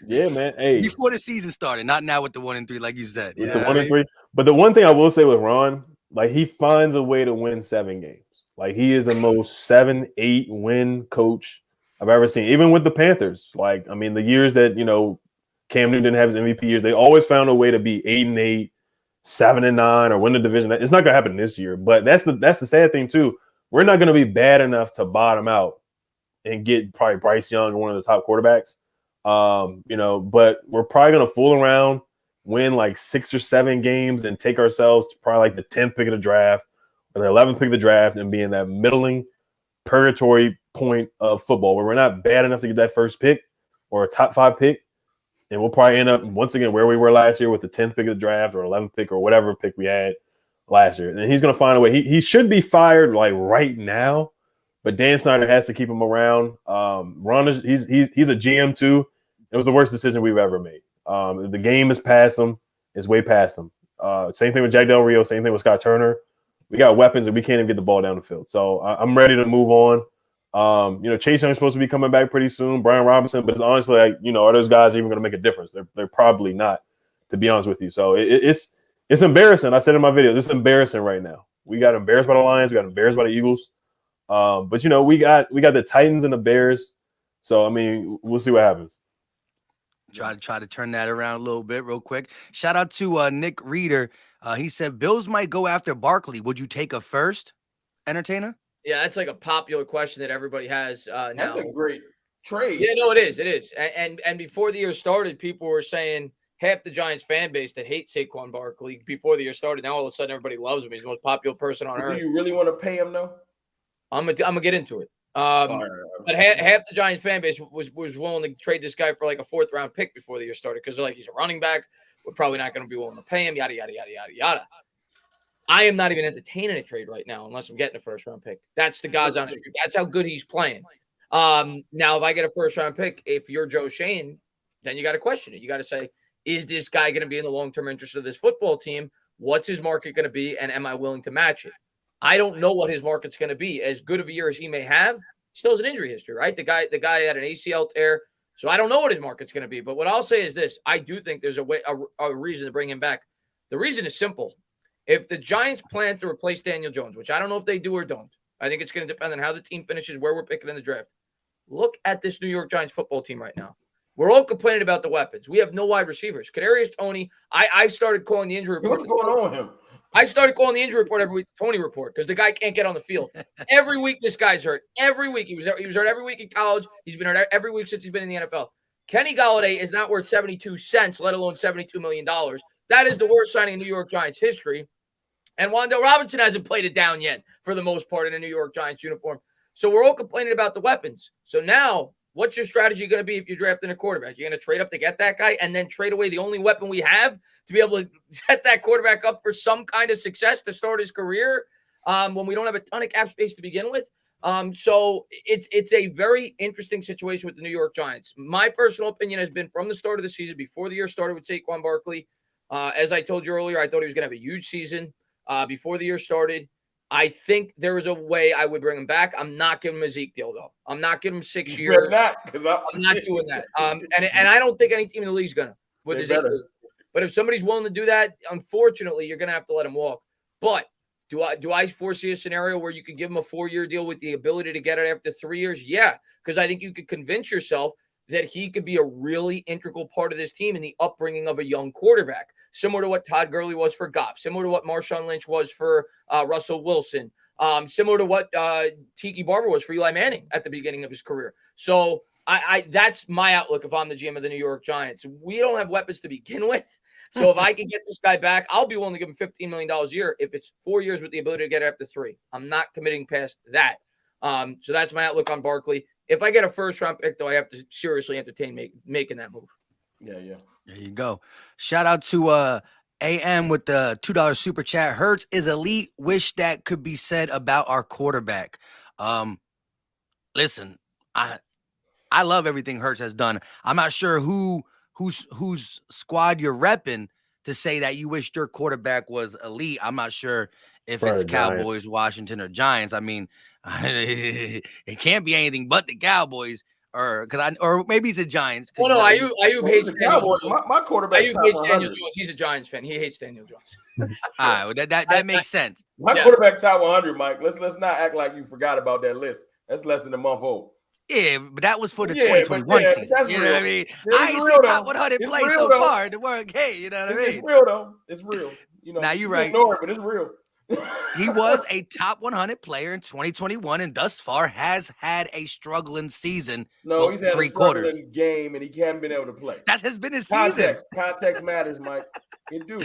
Yeah, man. Hey, before the season started, not now with the 1-3, like you said. With the 1-3. But the one thing I will say with Ron, like he finds a way to win 7 games. Like he is the most 7-8 win coach I've ever seen. Even with the Panthers. Like, I mean, the years that, you know, Cam Newton didn't have his MVP years, they always found a way to be 8-8, 7-9, or win the division. It's not gonna happen this year, but that's the sad thing too. We're not gonna be bad enough to bottom out and get probably Bryce Young, one of the top quarterbacks. You know, but we're probably gonna fool around, win like 6 or 7 games, and take ourselves to probably like the 10th pick of the draft or the 11th pick of the draft, and be in that middling purgatory point of football where we're not bad enough to get that first pick or a top 5 pick. And we'll probably end up once again where we were last year with the 10th pick of the draft or 11th pick or whatever pick we had last year. And he's going to find a way. He should be fired like right now, but Dan Snyder has to keep him around. Ron is he's a GM too. It was the worst decision we've ever made. The game is past him. It's way past him. Same thing with Jack Del Rio. Same thing with Scott Turner. We got weapons and we can't even get the ball down the field. So I'm ready to move on. You know, Chase Young's supposed to be coming back pretty soon. Brian Robinson, but it's honestly like, you know, are those guys even going to make a difference? They're probably not, to be honest with you. So it's embarrassing. I said in my video, it's embarrassing right now. We got embarrassed by the Lions. We got embarrassed by the Eagles. But you know, we got the Titans and the Bears. So I mean, we'll see what happens. Try to turn that around a little bit real quick. Shout out to Nick Reeder. He said Bills might go after Barkley. Would you take a first, Entertainer? Yeah, that's like a popular question that everybody has now. That's a great trade. Yeah, no, it is. It is. And before the year started, people were saying half the Giants fan base that hates Saquon Barkley before the year started. Now all of a sudden everybody loves him. He's the most popular person on earth. Do you really want to pay him though? I'm gonna get into it. But half the Giants fan base was willing to trade this guy for like a 4th round pick before the year started because they're like, he's a running back. We're probably not going to be willing to pay him. Yada yada yada yada yada. I am not even entertaining a trade right now unless I'm getting a 1st round pick. That's the God's honest truth. That's how good he's playing. Now, if I get a 1st round pick, if you're Joe Shane, then you got to question it. You got to say, is this guy going to be in the long-term interest of this football team? What's his market going to be? And am I willing to match it? I don't know what his market's going to be. As good of a year as he may have, still has an injury history, right? The guy had an ACL tear. So I don't know what his market's going to be. But what I'll say is this. I do think there's a reason to bring him back. The reason is simple. If the Giants plan to replace Daniel Jones, which I don't know if they do or don't, I think it's going to depend on how the team finishes, where we're picking in the draft. Look at this New York Giants football team right now. We're all complaining about the weapons. We have no wide receivers. Kadarius Toney, I started calling the injury report. What's going on with him? I started calling the injury report every week, Toney report, because the guy can't get on the field. Every week, this guy's hurt. Every week. He was hurt every week in college. He's been hurt every week since he's been in the NFL. Kenny Golladay is not worth 72 cents, let alone $72 million. That is the worst signing in New York Giants history. And Wan'Dale Robinson hasn't played it down yet, for the most part, in a New York Giants uniform. So we're all complaining about the weapons. So now, what's your strategy going to be if you're drafting a quarterback? You're going to trade up to get that guy and then trade away the only weapon we have to be able to set that quarterback up for some kind of success to start his career when we don't have a ton of cap space to begin with? So it's a very interesting situation with the New York Giants. My personal opinion has been from the start of the season, before the year started with Saquon Barkley. As I told you earlier, I thought he was going to have a huge season before the year stared. I think there is a way I would bring him back. I'm not giving him a Zeke deal, though. I'm not giving him 6 years. I'm not doing that. And I don't think any team in the league is going to. With Zeke. But if somebody's willing to do that, unfortunately, you're going to have to let him walk. But do I foresee a scenario where you could give him a 4-year deal with the ability to get it after 3 years? Yeah, because I think you could convince yourself that he could be a really integral part of this team in the upbringing of a young quarterback, similar to what Todd Gurley was for Goff, similar to what Marshawn Lynch was for Russell Wilson, similar to what Tiki Barber was for Eli Manning at the beginning of his career. So I that's my outlook if I'm the GM of the New York Giants. We don't have weapons to begin with. So if I can get this guy back, I'll be willing to give him $15 million a year if it's 4 years with the ability to get it after 3. I'm not committing past that. So that's my outlook on Barkley. If I get a 1st round pick, though, I have to seriously entertain making that move. Yeah. There you go. Shout out to AM with the $2 super chat. Hurts is elite. Wish that could be said about our quarterback. Listen, I love everything Hurts has done. I'm not sure whose squad you're repping to say that you wish your quarterback was elite. I'm not sure if Probably it's Giants. Cowboys, Washington, or Giants. I mean, it can't be anything but the Cowboys, or maybe it's the Giants. Well, no, Ayub hates the Daniel Cowboys. Jones. My quarterback Ayub top hates 100. Daniel Jones. He's a Giants fan. He hates Daniel Jones. All right, well, that makes sense. My quarterback top 100, Mike. Let's not act like you forgot about that list. That's less than a month old. Yeah, but that was for the 2021 season. That's you real. know what I mean? It's I ain't real, seen though. top 100 It's play real, so though. far in the world. Hey, you know what I mean? It's real, though. It's real. You know, now you're right. Ignore it, but it's real. He was a top 100 player in 2021 and thus far has had a struggling season. No, he's had three a struggling quarters. game and he hasn't been able to play. That has been his season. Context matters, Mike. It do.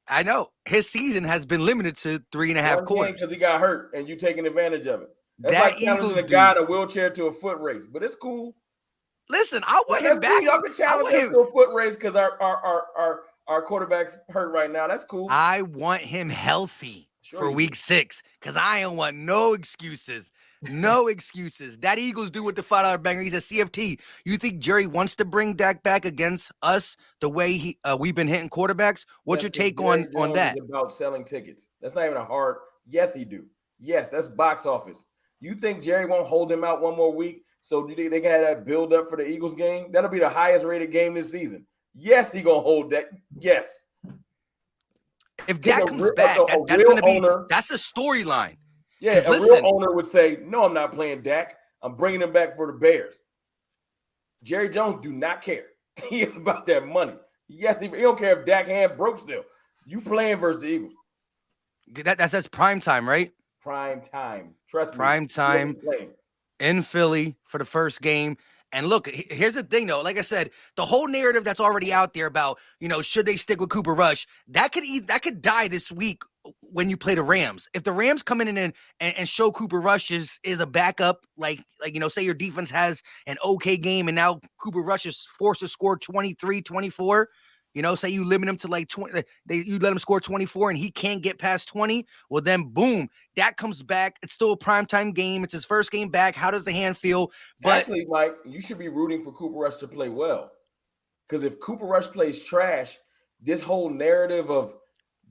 I know. His season has been limited to 3.5 quarters. Because he got hurt and you taking advantage of it. That's That like challenging Eagles a guy in a wheelchair to a foot race, but it's cool. Listen, I want him back. Cool. Y'all can challenge him to a foot race because our quarterback's hurt right now. That's cool. I want him healthy for week 6 because I don't want no excuses. No excuses. That Eagles do with the $5 banger. He's a CFT. You think Jerry wants to bring Dak back against us the way we've been hitting quarterbacks? What's your take on that? It's about selling tickets. That's not even a hard. Yes, he do. Yes, that's box office. You think Jerry won't hold him out one more week? So do they can have that build up for the Eagles game? That'll be the highest rated game this season. Yes, he gonna hold that. Yes. If Dak comes back, that's gonna be that's a storyline. Yeah, a real owner would say, "No, I'm not playing Dak. I'm bringing him back for the Bears." Jerry Jones do not care. He is about that money. Yes, he don't care if Dak hand broke still. You playing versus the Eagles. That's prime time, right? Prime time. Trust me. Prime time in Philly for the first game. And look, here's the thing, though. Like I said, the whole narrative that's already out there about, should they stick with Cooper Rush, that could die this week when you play the Rams. If the Rams come in and show Cooper Rush is a backup, like say your defense has an okay game and now Cooper Rush is forced to score 23, 24. Say you limit him to like 20, you let him score 24 and he can't get past 20. Well, then boom, that comes back. It's still a primetime game. It's his first game back. How does the hand feel? But actually, Mike, you should be rooting for Cooper Rush to play well. Because if Cooper Rush plays trash, this whole narrative of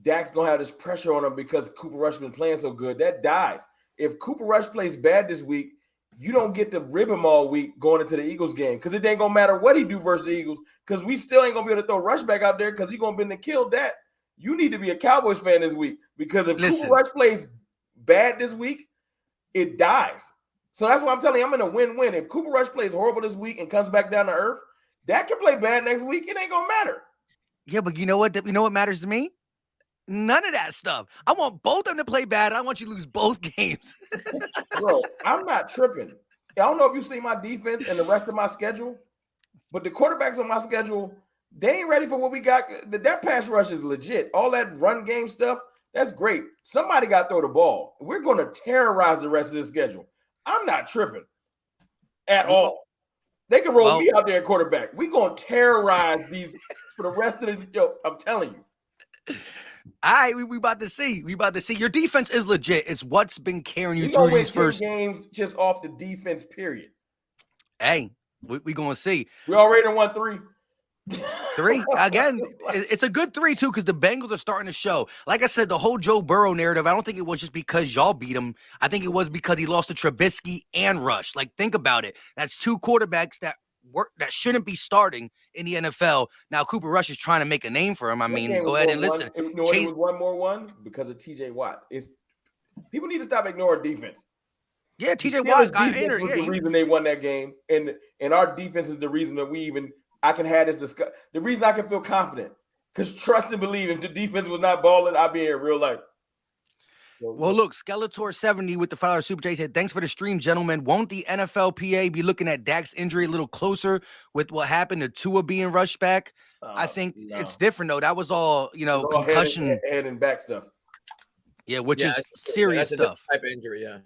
Dak's going to have this pressure on him because Cooper Rush been playing so good, that dies. If Cooper Rush plays bad this week, you don't get to rib him all week going into the Eagles game because it ain't going to matter what he do versus the Eagles because we still ain't going to be able to throw Rush back out there because he's going to be to kill that. You need to be a Cowboys fan this week because if Cooper Rush plays bad this week, it dies. So that's why I'm telling you, I'm in a win-win. If Cooper Rush plays horrible this week and comes back down to earth, that can play bad next week. It ain't going to matter. Yeah, but you know what? You know what matters to me? None of that stuff. I want both of them to play bad. I want you to lose both games. Bro, I'm not tripping. I don't know if you see my defense and the rest of my schedule, but the quarterbacks on my schedule, they ain't ready for what we got. That pass rush is legit. All that run game stuff, that's great. Somebody got to throw the ball. We're going to terrorize the rest of the schedule. I'm not tripping at all. They can roll me out there at quarterback. We're going to terrorize these for the rest of the – I'm telling you. All right, we about to see. We about to see. Your defense is legit. It's what's been carrying you through these first games just off the defense, period. Hey, we going to see. We already won 3. 3 again. It's a good 3 too because the Bengals are starting to show. Like I said, the whole Joe Burrow narrative. I don't think it was just because y'all beat him. I think it was because he lost to Trubisky and Rush. Like think about it. That's 2 quarterbacks that shouldn't be starting in the NFL. Now Cooper Rush is trying to make a name for him. I mean, go ahead and listen. It was 1 more 1 because of TJ Watt. People need to stop ignoring defense. Yeah, TJ Watt got injured. Was the reason they won that game, and our defense is the reason that I can have this discussion. The reason I can feel confident because trust and believe if the defense was not balling, I'd be in real life. Well, look, Skeletor70 with the $5 super chat said, thanks for the stream, gentlemen. Won't the NFLPA be looking at Dak's injury a little closer with what happened to Tua being rushed back? I think it's different, though. That was all, concussion. Head and back stuff. Yeah, which is serious stuff. Type of injury, yeah.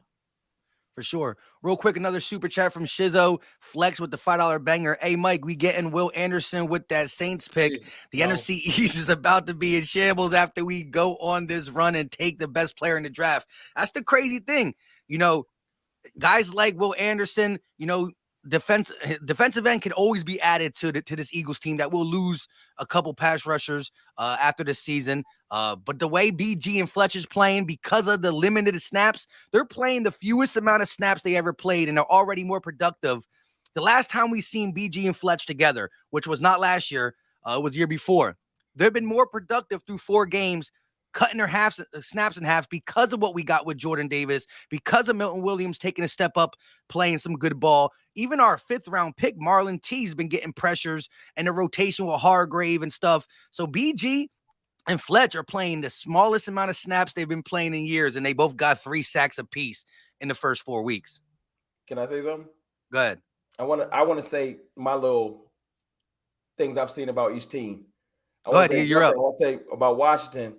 For sure. Real quick, another super chat from Shizzo. Flex with the $5 banger. Hey, Mike, we getting Will Anderson with that Saints pick. The NFC East is about to be in shambles after we go on this run and take the best player in the draft. That's the crazy thing. Guys like Will Anderson, defensive end can always be added to this Eagles team that will lose a couple pass rushers after the season. But the way BG and Fletcher's playing, because of the limited snaps, they're playing the fewest amount of snaps they ever played, and they're already more productive. The last time we seen BG and Fletch together, which was not last year, it was the year before, they've been more productive through 4 games, cutting their snaps in half because of what we got with Jordan Davis, because of Milton Williams taking a step up, playing some good ball. Even our 5th-round pick, Marlon T's been getting pressures and the rotation with Hargrave and stuff. So BG and Fletch are playing the smallest amount of snaps they've been playing in years, and they both got 3 sacks apiece in the first 4 weeks. Can I say something? Go ahead. I want to say my little things I've seen about each team. Go ahead, you're up. I want to say about Washington.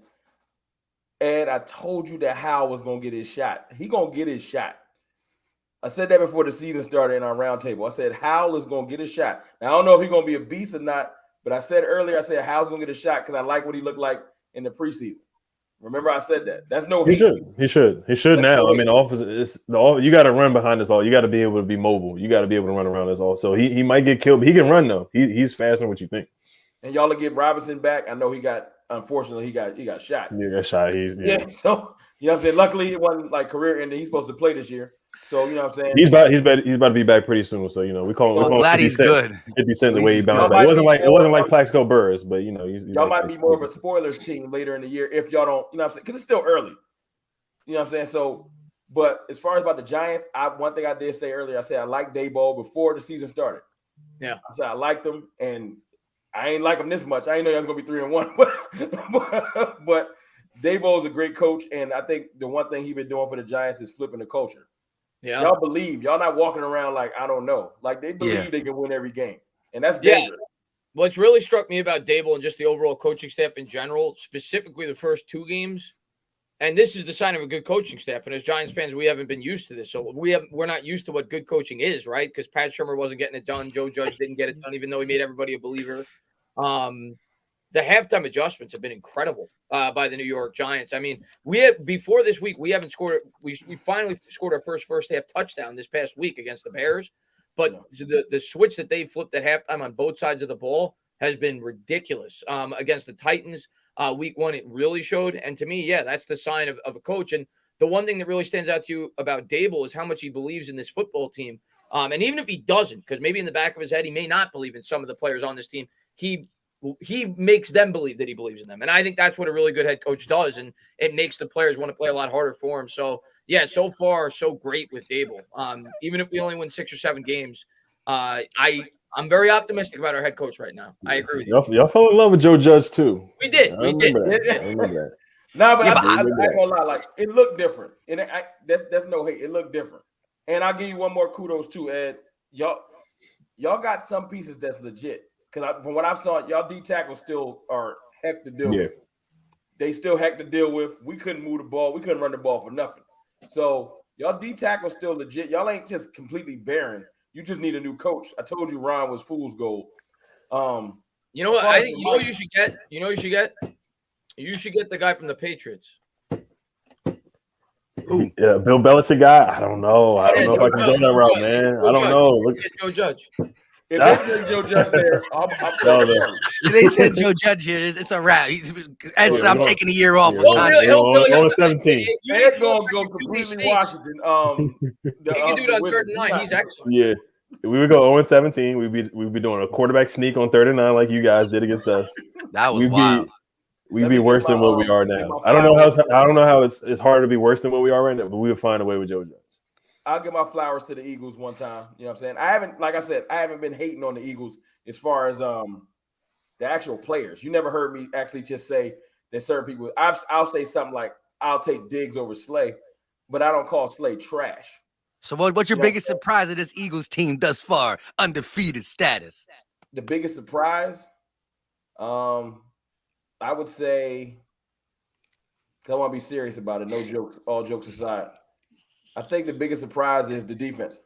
Ed, I told you that Howell was going to get his shot. He going to get his shot. I said that before the season started in our roundtable. I said Howell is going to get his shot. Now, I don't know if he's going to be a beast or not, but I said earlier, Howell's going to get a shot because I like what he looked like in the preseason. Remember, I said that. That's no hate. He should now. I mean, the offense is you got to run behind this all. You got to be able to be mobile. You got to be able to run around this all. So he might get killed, but he can run though. He's faster than what you think. And y'all will get Robinson back. I know unfortunately he got shot. Yeah, got shot. Yeah. So you know what I'm saying. Luckily, it wasn't like career ending. He's supposed to play this year. So you know what I'm saying. He's about to be back pretty soon. So we call him. Glad he's good. 50 Cent the way he bounced back. It wasn't like Plaxico Burress, but y'all might be more of a spoilers team later in the year if y'all don't. You know what I'm saying? Because it's still early. You know what I'm saying? So, but as far as about the Giants, one thing I did say earlier, I said I liked Daboll before the season started. Yeah, I said I liked him, and I ain't like him this much. I ain't know he was gonna be 3-1, but Daboll is a great coach, and I think the one thing he's been doing for the Giants is flipping the culture. Yeah, y'all believe. Y'all not walking around like I don't know. Like they believe they can win every game, and that's dangerous. What's really struck me about Daboll and just the overall coaching staff in general, specifically the first 2 games, and this is the sign of a good coaching staff. And as Giants fans, we haven't been used to this, so we're not used to what good coaching is, right? Because Pat Shurmur wasn't getting it done, Joe Judge didn't get it done, even though he made everybody a believer. The halftime adjustments have been incredible by the New York Giants. I mean, before this week, we haven't scored. We finally scored our first half touchdown this past week against the Bears. But the switch that they flipped at halftime on both sides of the ball has been ridiculous. Against the Titans, week 1, it really showed. And to me, that's the sign of a coach. And the one thing that really stands out to you about Daboll is how much he believes in this football team. And even if he doesn't, because maybe in the back of his head, he may not believe in some of the players on this team, he makes them believe that he believes in them. And I think that's what a really good head coach does. And it makes the players want to play a lot harder for him. So, so far, so great with Daboll. Even if we only win 6 or 7 games, I'm very optimistic about our head coach right now. I agree with you. Y'all fell in love with Joe Judge, too. We did. I remember that. No, but I ain't gonna lie. Like, it looked different. And that's no hate. It looked different. And I'll give you one more kudos, too, Ed. Y'all got some pieces that's legit. Because from what I saw, y'all D tackles still are heck to deal with. They still heck to deal with. We couldn't move the ball. We couldn't run the ball for nothing. So y'all D tackle still legit. Y'all ain't just completely barren. You just need a new coach. I told you Ron was fool's gold. You know what? I think you should get. You know what you should get? You should get the guy from the Patriots. Ooh. Yeah, Bill Belichick guy. I don't know. I don't know if I can go that route, man. I don't know. Look at Joe Judge. If they say Joe Judge there, I'm they said Joe Judge here. It's a wrap. I'm taking a year off. On 17. They're going to go completely Washington. He can do it on 3rd and 9. He's excellent. Yeah. We would go 0-17. We'd be doing a quarterback sneak on 3rd and 9 like you guys did against us. That was wild. We'd be worse than what we are now. I don't know how it's hard to be worse than what we are right now, but we would find a way with Joe Judge. I'll give my flowers to the Eagles one time. You know what I'm saying? I haven't been hating on the Eagles as far as the actual players. You never heard me actually just say that certain people. I'll say something like I'll take Diggs over Slay, but I don't call Slay trash. So what's your biggest surprise of this Eagles team thus far? Undefeated status. The biggest surprise, I would say, because I want to be serious about it. No jokes, all jokes aside. I think the biggest surprise is the defense.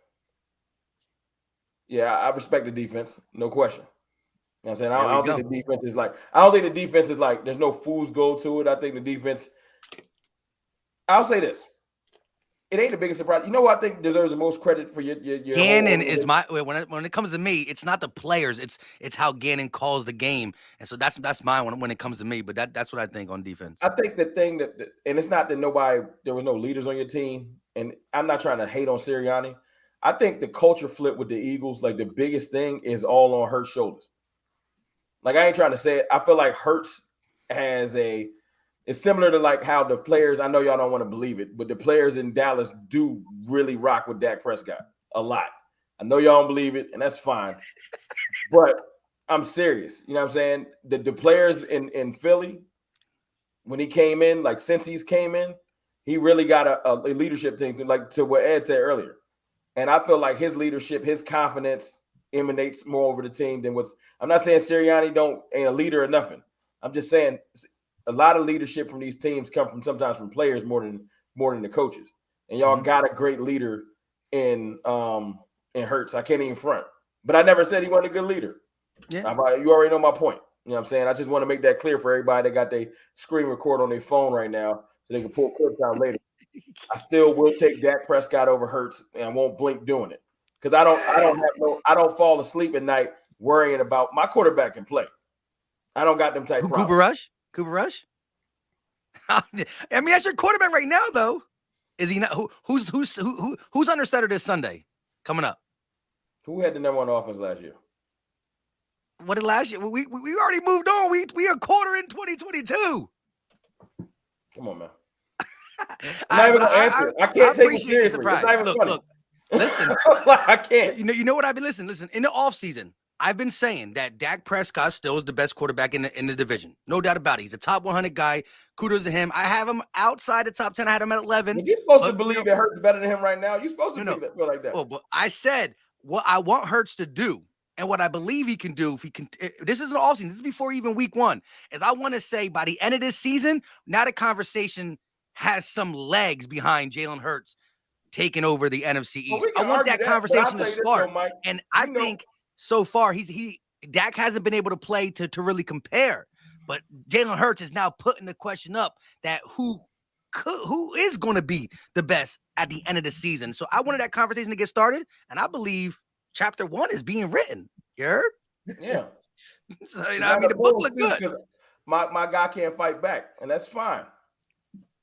Yeah, I respect the defense, no question. You know what I'm saying? I don't think the defense is like, there's no fool's gold to it. I think the defense, I'll say this. It ain't the biggest surprise. You know what I think deserves the most credit for your Gannon is when it comes to me, it's not the players, it's how Gannon calls the game. And so that's mine when it comes to me, but that's what I think on defense. I think the thing and it's not that there was no leaders on your team, and I'm not trying to hate on Sirianni. I think the culture flip with the Eagles, like the biggest thing is all on Hurts' shoulders. Like, I ain't trying to say it. I feel like Hurts it's similar to like how the players, I know y'all don't want to believe it, but the players in Dallas do really rock with Dak Prescott a lot. I know y'all don't believe it, and that's fine. But I'm serious. You know what I'm saying? The players in Philly, when he came in, like since he's came in, he really got a leadership thing, like to what Ed said earlier. And I feel like his leadership, his confidence emanates more over the team than I'm not saying Sirianni ain't a leader or nothing. I'm just saying a lot of leadership from these teams come sometimes from players more than the coaches. And y'all got a great leader in Hurts. I can't even front. But I never said he wasn't a good leader. Yeah. You already know my point. You know what I'm saying? I just want to make that clear for everybody that got their screen record on their phone right now so they can pull clips out later. I still will take Dak Prescott over Hurts, and I won't blink doing it. Because I don't fall asleep at night worrying about my quarterback can play. I don't got them type problems. Cooper Rush? I mean, that's your quarterback right now, though. Is he not? Who's under center this Sunday coming up? Who had the number one offense last year? What did last year? We already moved on. We are quarter in 2022. Come on, man. I'm not even gonna answer. I can't take it seriously. It's not even funny. Look, listen. I can't. You know what I've been listening. In the offseason, I've been saying that Dak Prescott still is the best quarterback in the division. No doubt about it. He's a top 100 guy. Kudos to him. I have him outside the top 10. I had him at 11. You're supposed to believe it Hurts better than him right now. You're supposed to feel like that. Well, but I said what I want Hurts to do and what I believe he can do. If he can, this isn't all season. This is before even week 1. Is I want to say by the end of this season, now the conversation has some legs behind Jalen Hurts taking over the NFC East. I want that conversation to start. Mike, and I think so far Dak hasn't been able to play to really compare. But Jalen Hurts is now putting the question up that who is going to be the best at the end of the season. So I wanted that conversation to get started, and I believe chapter 1 is being written. You heard? Yeah. So, the book looked good. My guy can't fight back, and that's fine.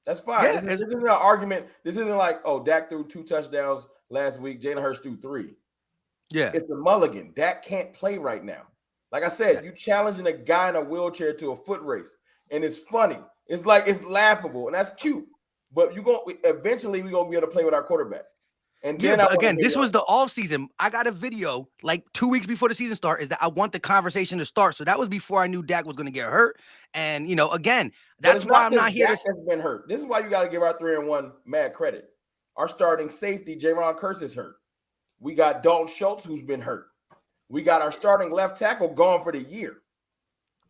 That's fine. Yeah, this isn't an argument. This isn't like, oh, Dak threw 2 touchdowns last week. Jalen Hurts threw 3. Yeah. It's the mulligan. Dak can't play right now. Like I said, you challenging a guy in a wheelchair to a foot race, and it's funny. It's like it's laughable, and that's cute. But eventually we're gonna be able to play with our quarterback. And then but again, this was the off season. I got a video like 2 weeks before the season starts. Is that I want the conversation to start. So that was before I knew Dak was going to get hurt. And again, that's why I'm not here. Dak has been hurt. This is why you got to give our 3-1 mad credit. Our starting safety, Jaron Kearse, is hurt. We got Dalton Schultz, who's been hurt. We got our starting left tackle gone for the year.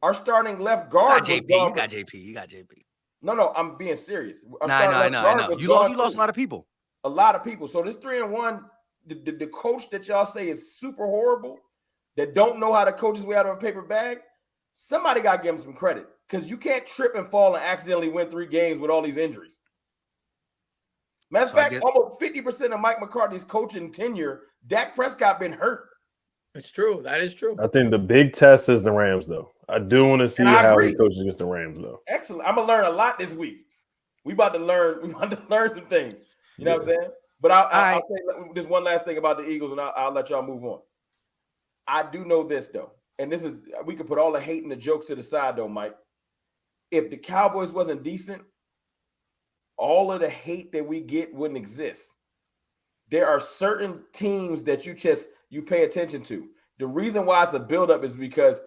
Our starting left guard. You got JP. No, I'm being serious. I know. You lost a lot of people. A lot of people. So this 3-1, the coach that y'all say is super horrible, that don't know how to coach his way out of a paper bag, somebody got to give him some credit, because you can't trip and fall and accidentally win 3 games with all these injuries. Matter of fact, almost 50% of Mike McCarthy's coaching tenure, Dak Prescott been hurt. It's true. That is true. I think the big test is the Rams, though. I do want to see how he coaches against the Rams, though. Excellent. I'm gonna learn a lot this week. We about to learn some things. You know what I'm saying? But I'll say this one last thing about the Eagles, and I'll let y'all move on. I do know this, though, and this is, we could put all the hate and the jokes to the side, though, Mike. If the Cowboys wasn't decent, all of the hate that we get wouldn't exist. There are certain teams that you pay attention to. The reason why it's a buildup is because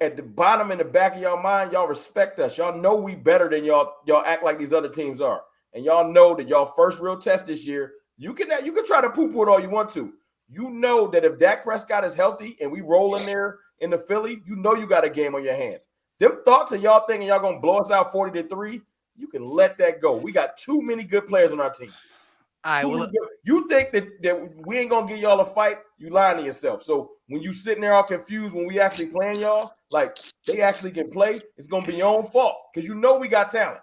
at the bottom in the back of y'all mind, y'all respect us. Y'all know we better than y'all act like these other teams are. And y'all know that y'all first real test this year, you can try to poo-poo it all you want to. You know that if Dak Prescott is healthy and we roll in there in the Philly, you know you got a game on your hands. Them thoughts of y'all thinking y'all going to blow us out 40-3, you can let that go. We got too many good players on our team. All right, well, You think that we ain't gonna give y'all a fight? You lying to yourself. So when you sitting there all confused when we actually playing y'all, like they actually can play, it's gonna be your own fault because you know we got talent.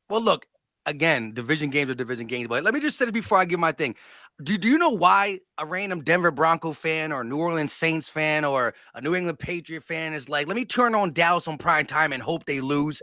well, look, again, division games are division games. But let me just say this before I give my thing. Do you know why a random Denver Bronco fan or New Orleans Saints fan or a New England Patriot fan is like, let me turn on Dallas on prime time and hope they lose?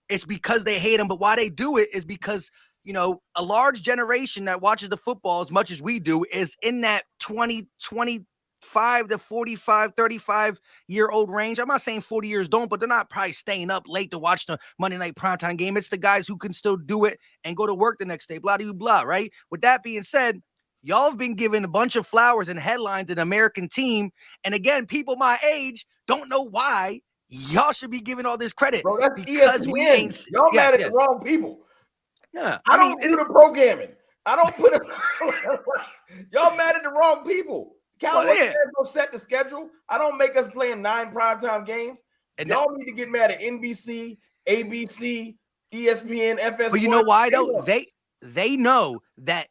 It's because they hate them. But why they do it is because, you know, a large generation that watches the football as much as we do is in that 25 to 45, 35-year-old range. I'm not saying 40 years don't, but they're not probably staying up late to watch the Monday night primetime game. It's the guys who can still do it and go to work the next day, blah, blah, blah, right? With that being said, y'all have been given a bunch of flowers and headlines in American team. And again, people my age don't know why y'all should be giving all this credit. Bro, that's because ESPN. we ain't. Y'all mad at the wrong people. Yeah, I don't do the programming. I don't put it. Y'all mad at the wrong people. Cowboys fans don't set the schedule. I don't make us playing 9 primetime games. And y'all need to get mad at NBC, ABC, ESPN, FS1. But you know why though? They know that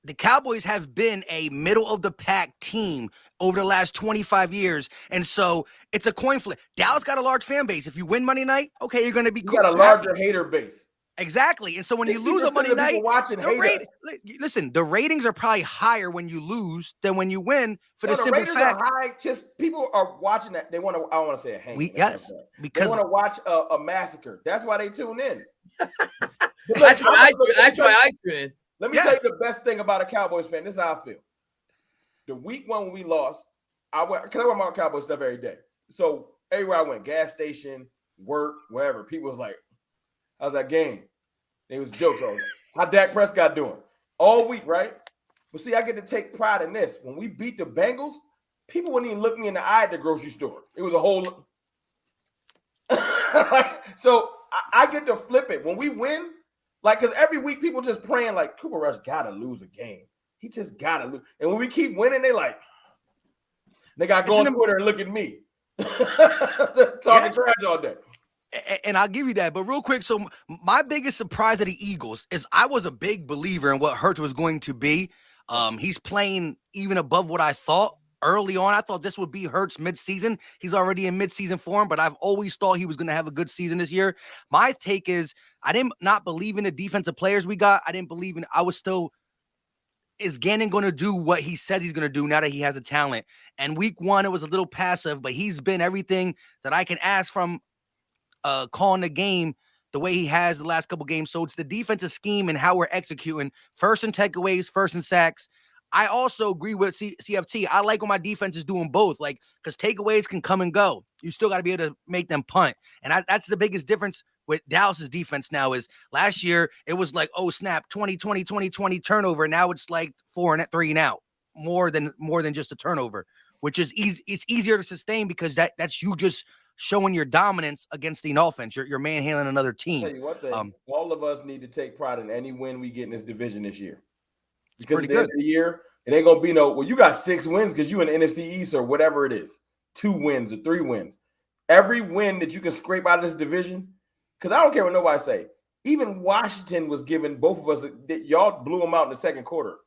the Cowboys have been a middle of the pack team over the last 25 years. And so it's a coin flip. Dallas got a large fan base. If you win Monday night, okay, you're going to be cool. You got a larger hater base. Exactly. And so when you lose on Monday night, listen, the ratings are probably higher when you lose than when you win for the simple fact. Are high, just people are watching that. They want to, I don't want to say a hang. Yes, because they want to watch a massacre. That's why they tune in. That's why I tune in. Let me tell you the best thing about a Cowboys fan. This is how I feel. The week one when we lost, I wear my Cowboys stuff every day. So everywhere I went, gas station, work, wherever, people was like, how's that game? It was jokes. How Dak Prescott doing? All week, right? But see, I get to take pride in this. When we beat the Bengals, people wouldn't even look me in the eye at the grocery store. It was a whole so I get to flip it. When we win, like, because every week people just praying like Cooper Rush gotta lose a game. He just gotta lose. And when we keep winning, they like, they got to go on Twitter and look at me. Talking trash all day. And I'll give you that. But real quick, so my biggest surprise of the Eagles is I was a big believer in what Hurts was going to be. He's playing even above what I thought early on. I thought this would be Hurts midseason. He's already in midseason form, but I've always thought he was going to have a good season this year. My take is I didn't not believe in the defensive players we got. I didn't believe in – I was still – is Gannon going to do what he says he's going to do now that he has the talent? And week one, it was a little passive, but he's been everything that I can ask from calling the game the way he has the last couple games. So it's the defensive scheme and how we're executing. First and takeaways, first and sacks. I also agree with CFT. I like when my defense is doing both, like, because takeaways can come and go. You still got to be able to make them punt. And that's the biggest difference with Dallas's defense now is last year it was like, oh, snap, 20 turnover. Now it's like 4 and 3 and out, more than just a turnover, which is easy. It's easier to sustain because that's you just showing your dominance against the offense. You're manhandling another team. I'll tell you one thing, all of us need to take pride in any win we get in this division this year. Because at the end of the year, it ain't gonna be you got 6 wins because you in the NFC East or whatever it is, 2 wins or 3 wins. Every win that you can scrape out of this division, because I don't care what nobody say. Even Washington was giving both of us, y'all blew them out in the second quarter.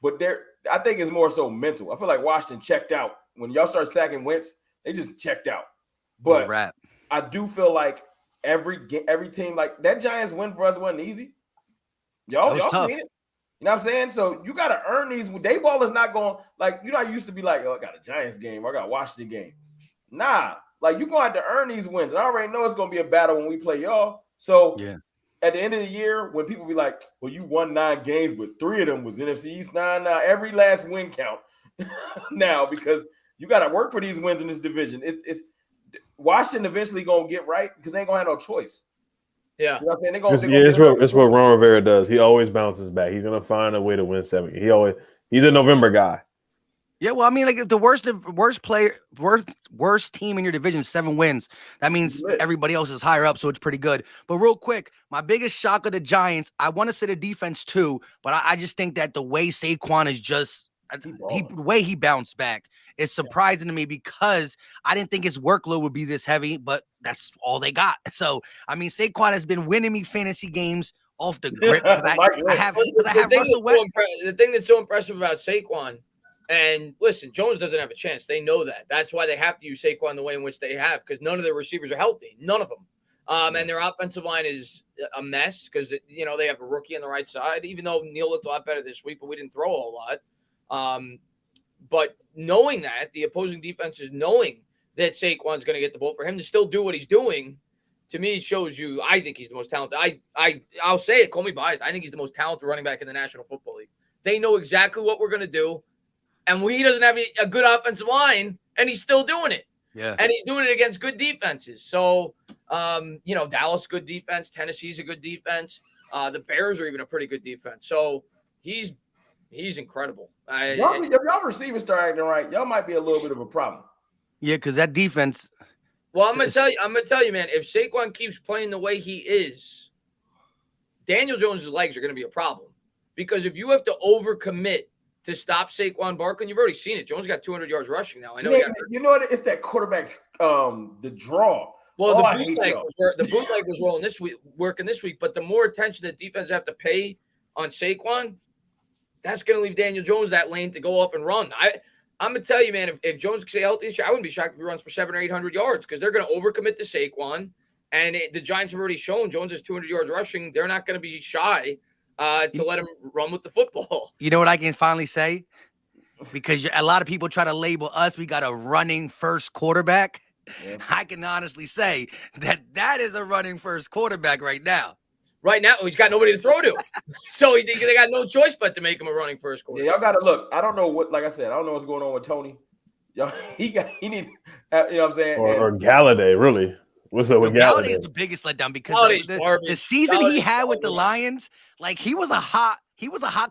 But I think it's more so mental. I feel like Washington checked out. When y'all start sacking Wentz, they just checked out. But I do feel like every team, like that Giants win for us wasn't easy. Y'all seen it. You know what I'm saying? So you got to earn these. Day ball is not going, like, I used to be like, oh, I got a Giants game or I got a Washington game. Nah, like you're going to have to earn these wins. And I already know it's going to be a battle when we play y'all. So at the end of the year, when people be like, well, you won 9 games, but 3 of them was NFC East. Nah, every last win count now because you got to work for these wins in this division. It's Washington eventually going to get right because they ain't going to have no choice. Yeah. You know what I'm saying? It's what Ron Rivera does. He always bounces back. He's going to find a way to win 7. He's a November guy. Yeah, well, I mean, like if the worst team in your division is 7 wins, that means everybody else is higher up, so it's pretty good. But real quick, my biggest shock of the Giants, I want to say the defense too, but I just think that the way Saquon is just the way he bounced back is surprising to me because I didn't think his workload would be this heavy, but that's all they got. So, I mean, Saquon has been winning me fantasy games off the grip because I have Russell West. The thing that's so impressive about Saquon, and listen, Jones doesn't have a chance. They know that. That's why they have to use Saquon the way in which they have, because none of their receivers are healthy. None of them. And their offensive line is a mess because, they have a rookie on the right side, even though Neal looked a lot better this week, but we didn't throw a whole lot. But knowing that, the opposing defense is knowing that Saquon's going to get the ball, for him to still do what he's doing, to me, shows you, I think he's the most talented. I'll say it, call me biased. I think he's the most talented running back in the National Football League. They know exactly what we're going to do. And he doesn't have a good offensive line, and he's still doing it. Yeah. And he's doing it against good defenses. So, Dallas, good defense. Tennessee's a good defense. The Bears are even a pretty good defense. So he's incredible. If y'all receivers start acting right, y'all might be a little bit of a problem. Yeah, because that defense. Well, I'm gonna tell you, man. If Saquon keeps playing the way he is, Daniel Jones' legs are gonna be a problem. Because if you have to overcommit to stop Saquon Barkley, you've already seen it. Jones got 200 yards rushing now. I know. You know what? It's that quarterback's the draw. Well, the bootleg was rolling this week, working this week. But the more attention the defense have to pay on Saquon, that's going to leave Daniel Jones that lane to go off and run. I'm going to tell you, man, if Jones can stay healthy this year, I wouldn't be shocked if he runs for 700 or 800 yards because they're going to overcommit to Saquon. And the Giants have already shown Jones has 200 yards rushing. They're not going to be shy to let him run with the football. You know what I can finally say? Because a lot of people try to label us, we got a running first quarterback. Yeah. I can honestly say that is a running first quarterback right now. Right now, he's got nobody to throw to. So they got no choice but to make him a running first quarterback. Yeah, y'all got to look. I don't know like I said, I don't know what's going on with Tony. Y'all, he need, you know what I'm saying? Or Galladay, really. What's up with Galladay? Galladay is the biggest letdown because the season he had with the Lions, like he was a hot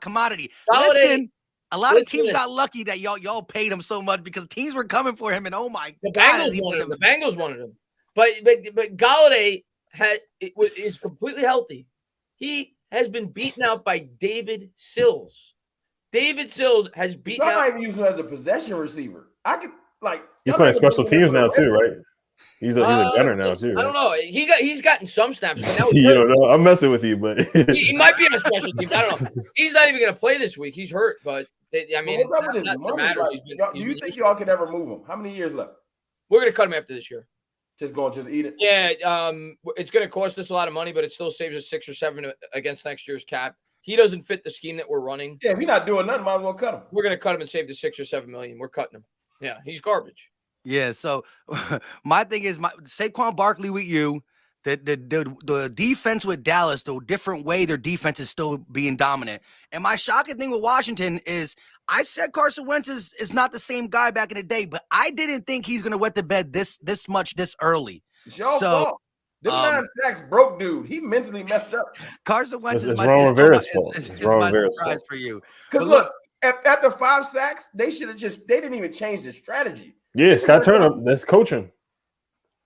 commodity. Listen, a lot of teams got lucky that y'all paid him so much because teams were coming for him, and oh my God, the Bengals wanted him. But Galladay is completely healthy. He has been beaten out by David Sills. David Sills has beaten out. I'm not even using him as a possession receiver. He's playing special teams now too, right? He's a gunner now too. Right? I don't know. He's gotten some snaps. But now I'm messing with you, but he might be on special teams. I don't know. He's not even going to play this week. He's hurt, but I mean, it matters. Do you think y'all could ever move him? How many years left? We're going to cut him after this year. Just eat it. Yeah, it's going to cost us a lot of money, but it still saves us 6 or 7 against next year's cap. He doesn't fit the scheme that we're running. Yeah, if he's not doing nothing, might as well cut him. We're going to cut him and save the 6 or 7 million. We're cutting him. Yeah, he's garbage. Yeah, so my thing is Saquon Barkley with you, the defense with Dallas, the different way their defense is still being dominant. And my shocking thing with Washington is I said Carson Wentz is not the same guy back in the day, but I didn't think he's gonna wet the bed this much this early. It's your fault. Them 9 sacks broke dude. He mentally messed up. Carson Wentz is Ron Rivera's fault. It's my surprise for you. Because look, after 5 sacks, they didn't even change the strategy. Yeah, Scott Turner, that's coaching.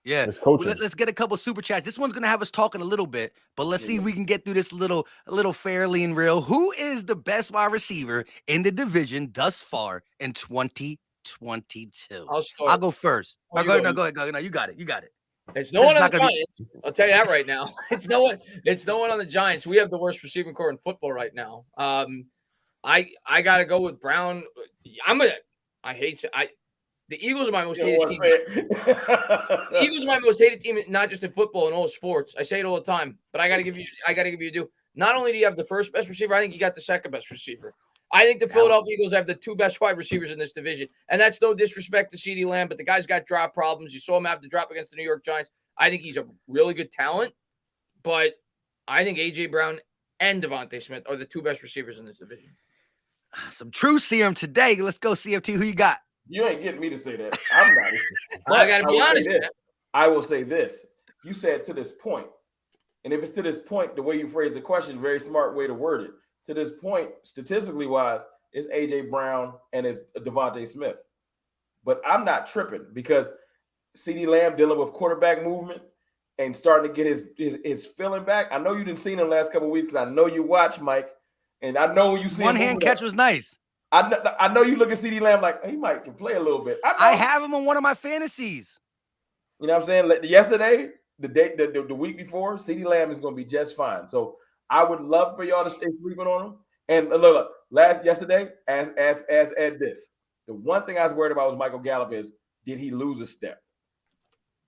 Yeah, that's coaching. Let's get a couple super chats. This one's gonna have us talking a little bit, but let's see if we can get through this a little fairly and real. Who is the best wide receiver in the division thus far in 2022? I'll go first. Go ahead. No, you got it. It's no one on the Giants. I'll tell you that right now. It's no one on the Giants. We have the worst receiving core in football right now. I gotta go with Brown. The Eagles are my most hated team. The Eagles are my most hated team, not just in football, in all sports. I say it all the time, but I gotta give you due. Not only do you have the first best receiver, I think you got the second best receiver. I think the Philadelphia Eagles have the 2 best wide receivers in this division, and that's no disrespect to CeeDee Lamb, but the guy's got drop problems. You saw him have to drop against the New York Giants. I think he's a really good talent, but I think AJ Brown and Devontae Smith are the 2 best receivers in this division. Some true serum today. Let's go, CFT. Who you got? You ain't getting me to say that. I'm not. Well, I got to be honest. I will say this. You said to this point. And if it's to this point, the way you phrase the question, very smart way to word it. To this point, statistically wise, it's A.J. Brown and it's Devontae Smith. But I'm not tripping because CeeDee Lamb dealing with quarterback movement and starting to get his feeling back. I know you didn't see him the last couple of weeks because I know you watch, Mike. And I know you see one hand catch was nice. I know you look at CeeDee Lamb like he might can play a little bit. I have him on one of my fantasies. You know what I'm saying? Yesterday, the week before, CeeDee Lamb is going to be just fine. So I would love for y'all to stay sleeping on him. And look, yesterday, as Ed this, the one thing I was worried about was Michael Gallup is, did he lose a step?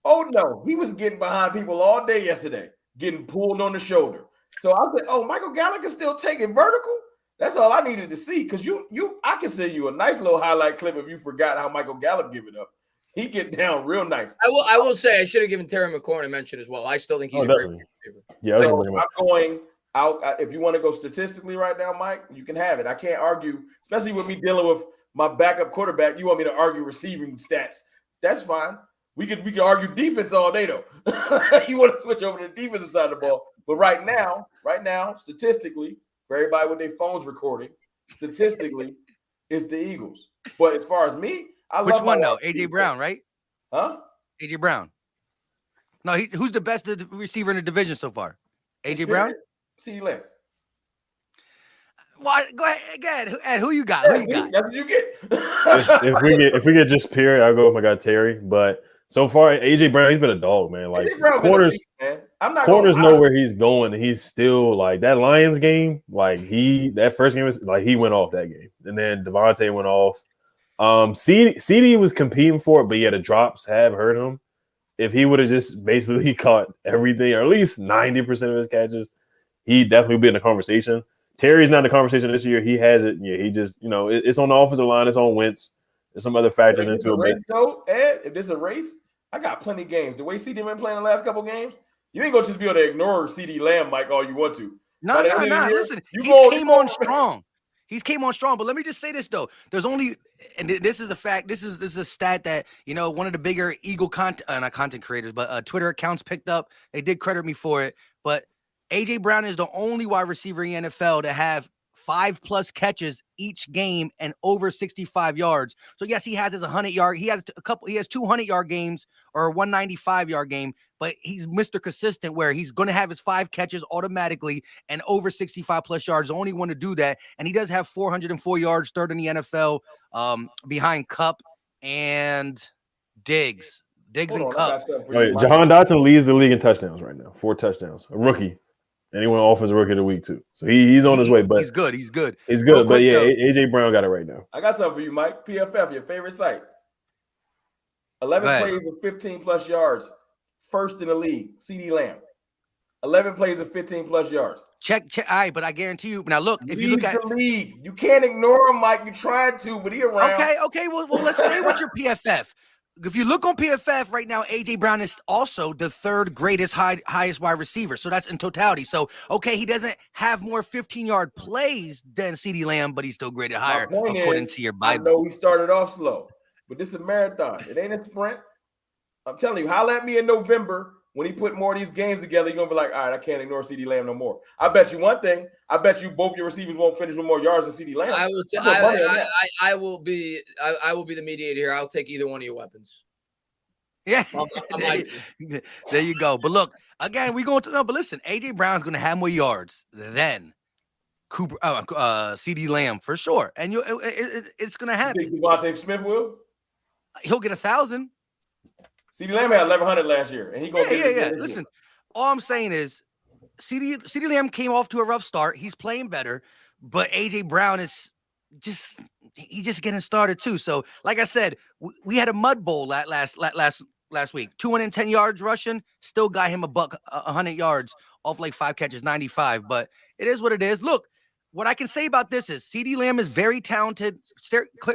Oh, no. He was getting behind people all day yesterday, getting pulled on the shoulder. So I said, oh, Michael Gallup can still take it vertical? That's all I needed to see, because I can send you a nice little highlight clip if you forgot how Michael Gallup give it up. He get down real nice. I will say I should have given Terry McLaurin a mention as well. I still think he's a great receiver. Yeah, so I'm going out. If you want to go statistically right now, Mike, you can have it. I can't argue, especially with me dealing with my backup quarterback. You want me to argue receiving stats? That's fine. We could argue defense all day though. You want to switch over to the defensive side of the ball, but right now, statistically, for everybody with their phones recording, statistically, it's the Eagles. But as far as me, which one though? AJ Brown, right? Huh? AJ Brown. No, who's the best receiver in the division so far? AJ Brown? CeeDee Lamb. What? Go ahead. Ed, who you got? Who you got? That's what you get. if we get just pure, I'll go with my guy Terry. But so far, AJ Brown, he's been a dog, man. Like corners know where he's going. He's still like that Lions game. Like that first game was like he went off that game, and then Devontae went off. CD was competing for it, but yeah, the drops have hurt him. If he would have just basically caught everything, or at least 90% of his catches, he'd definitely be in the conversation. Terry's not in the conversation this year. He has it. Yeah, he just, it's on the offensive line. It's on Wentz. There's some other factors into it. So, Ed, if this is a race, I got plenty of games. The way CD been playing the last couple games, you ain't going to just be able to ignore CD Lamb, Mike, all you want to. No. Listen, he came on strong. He's came on strong, but let me just say this though: there's only, and this is a fact. This is a stat that one of the bigger Eagle not content creators, but Twitter accounts picked up. They did credit me for it, but AJ Brown is the only wide receiver in the NFL to have 5+ catches each game and over 65 yards. So yes, he has his 100-yard. He has 200-yard games or a 195-yard game, but he's Mr. Consistent where he's going to have his 5 catches automatically and over 65+ yards. The only one to do that, and he does have 404 yards, third in the NFL, behind Kupp and Diggs. And Kupp. Jahan Dotson leads the league in touchdowns right now. 4 touchdowns. A rookie. And he went offensive rookie of the week too. So he's on his way. But he's good. He's good. But yeah, AJ Brown got it right now. I got something for you, Mike. PFF, your favorite site. 11 plays of 15+ yards. First in the league. CD Lamb. 11 plays of 15+ yards. Check. All right, but I guarantee you. Now look, if you look at the league, you can't ignore him, Mike. You tried to, but he around. Okay. Well, let's stay with your PFF. If you look on PFF right now, AJ Brown is also the third greatest highest wide receiver. So that's in totality. So, okay, he doesn't have more 15-yard plays than CeeDee Lamb, but he's still graded higher according to your Bible. I know he started off slow, but this is a marathon. It ain't a sprint. I'm telling you, holla at me in November when he put more of these games together. You're going to be like, all right, I can't ignore CeeDee Lamb no more. I bet you one thing. I bet you both your receivers won't finish with more yards than CeeDee Lamb. I will be the mediator here. I'll take either one of your weapons. Yeah, there you go. But look, again, we going to know. But listen, AJ Brown's going to have more yards than CeeDee Lamb for sure, and it's going to happen. You think Devontae Smith will? He'll get 1,000. CeeDee Lamb had 1,100 last year, and he going to get Listen, all I'm saying is, CeeDee Lamb came off to a rough start. He's playing better, but AJ Brown is he's just getting started too. So, like I said, we had a mud bowl last week. 210 yards rushing, still got him 100 yards off like 5 catches, 95. But it is what it is. Look, what I can say about this is CeeDee Lamb is very talented.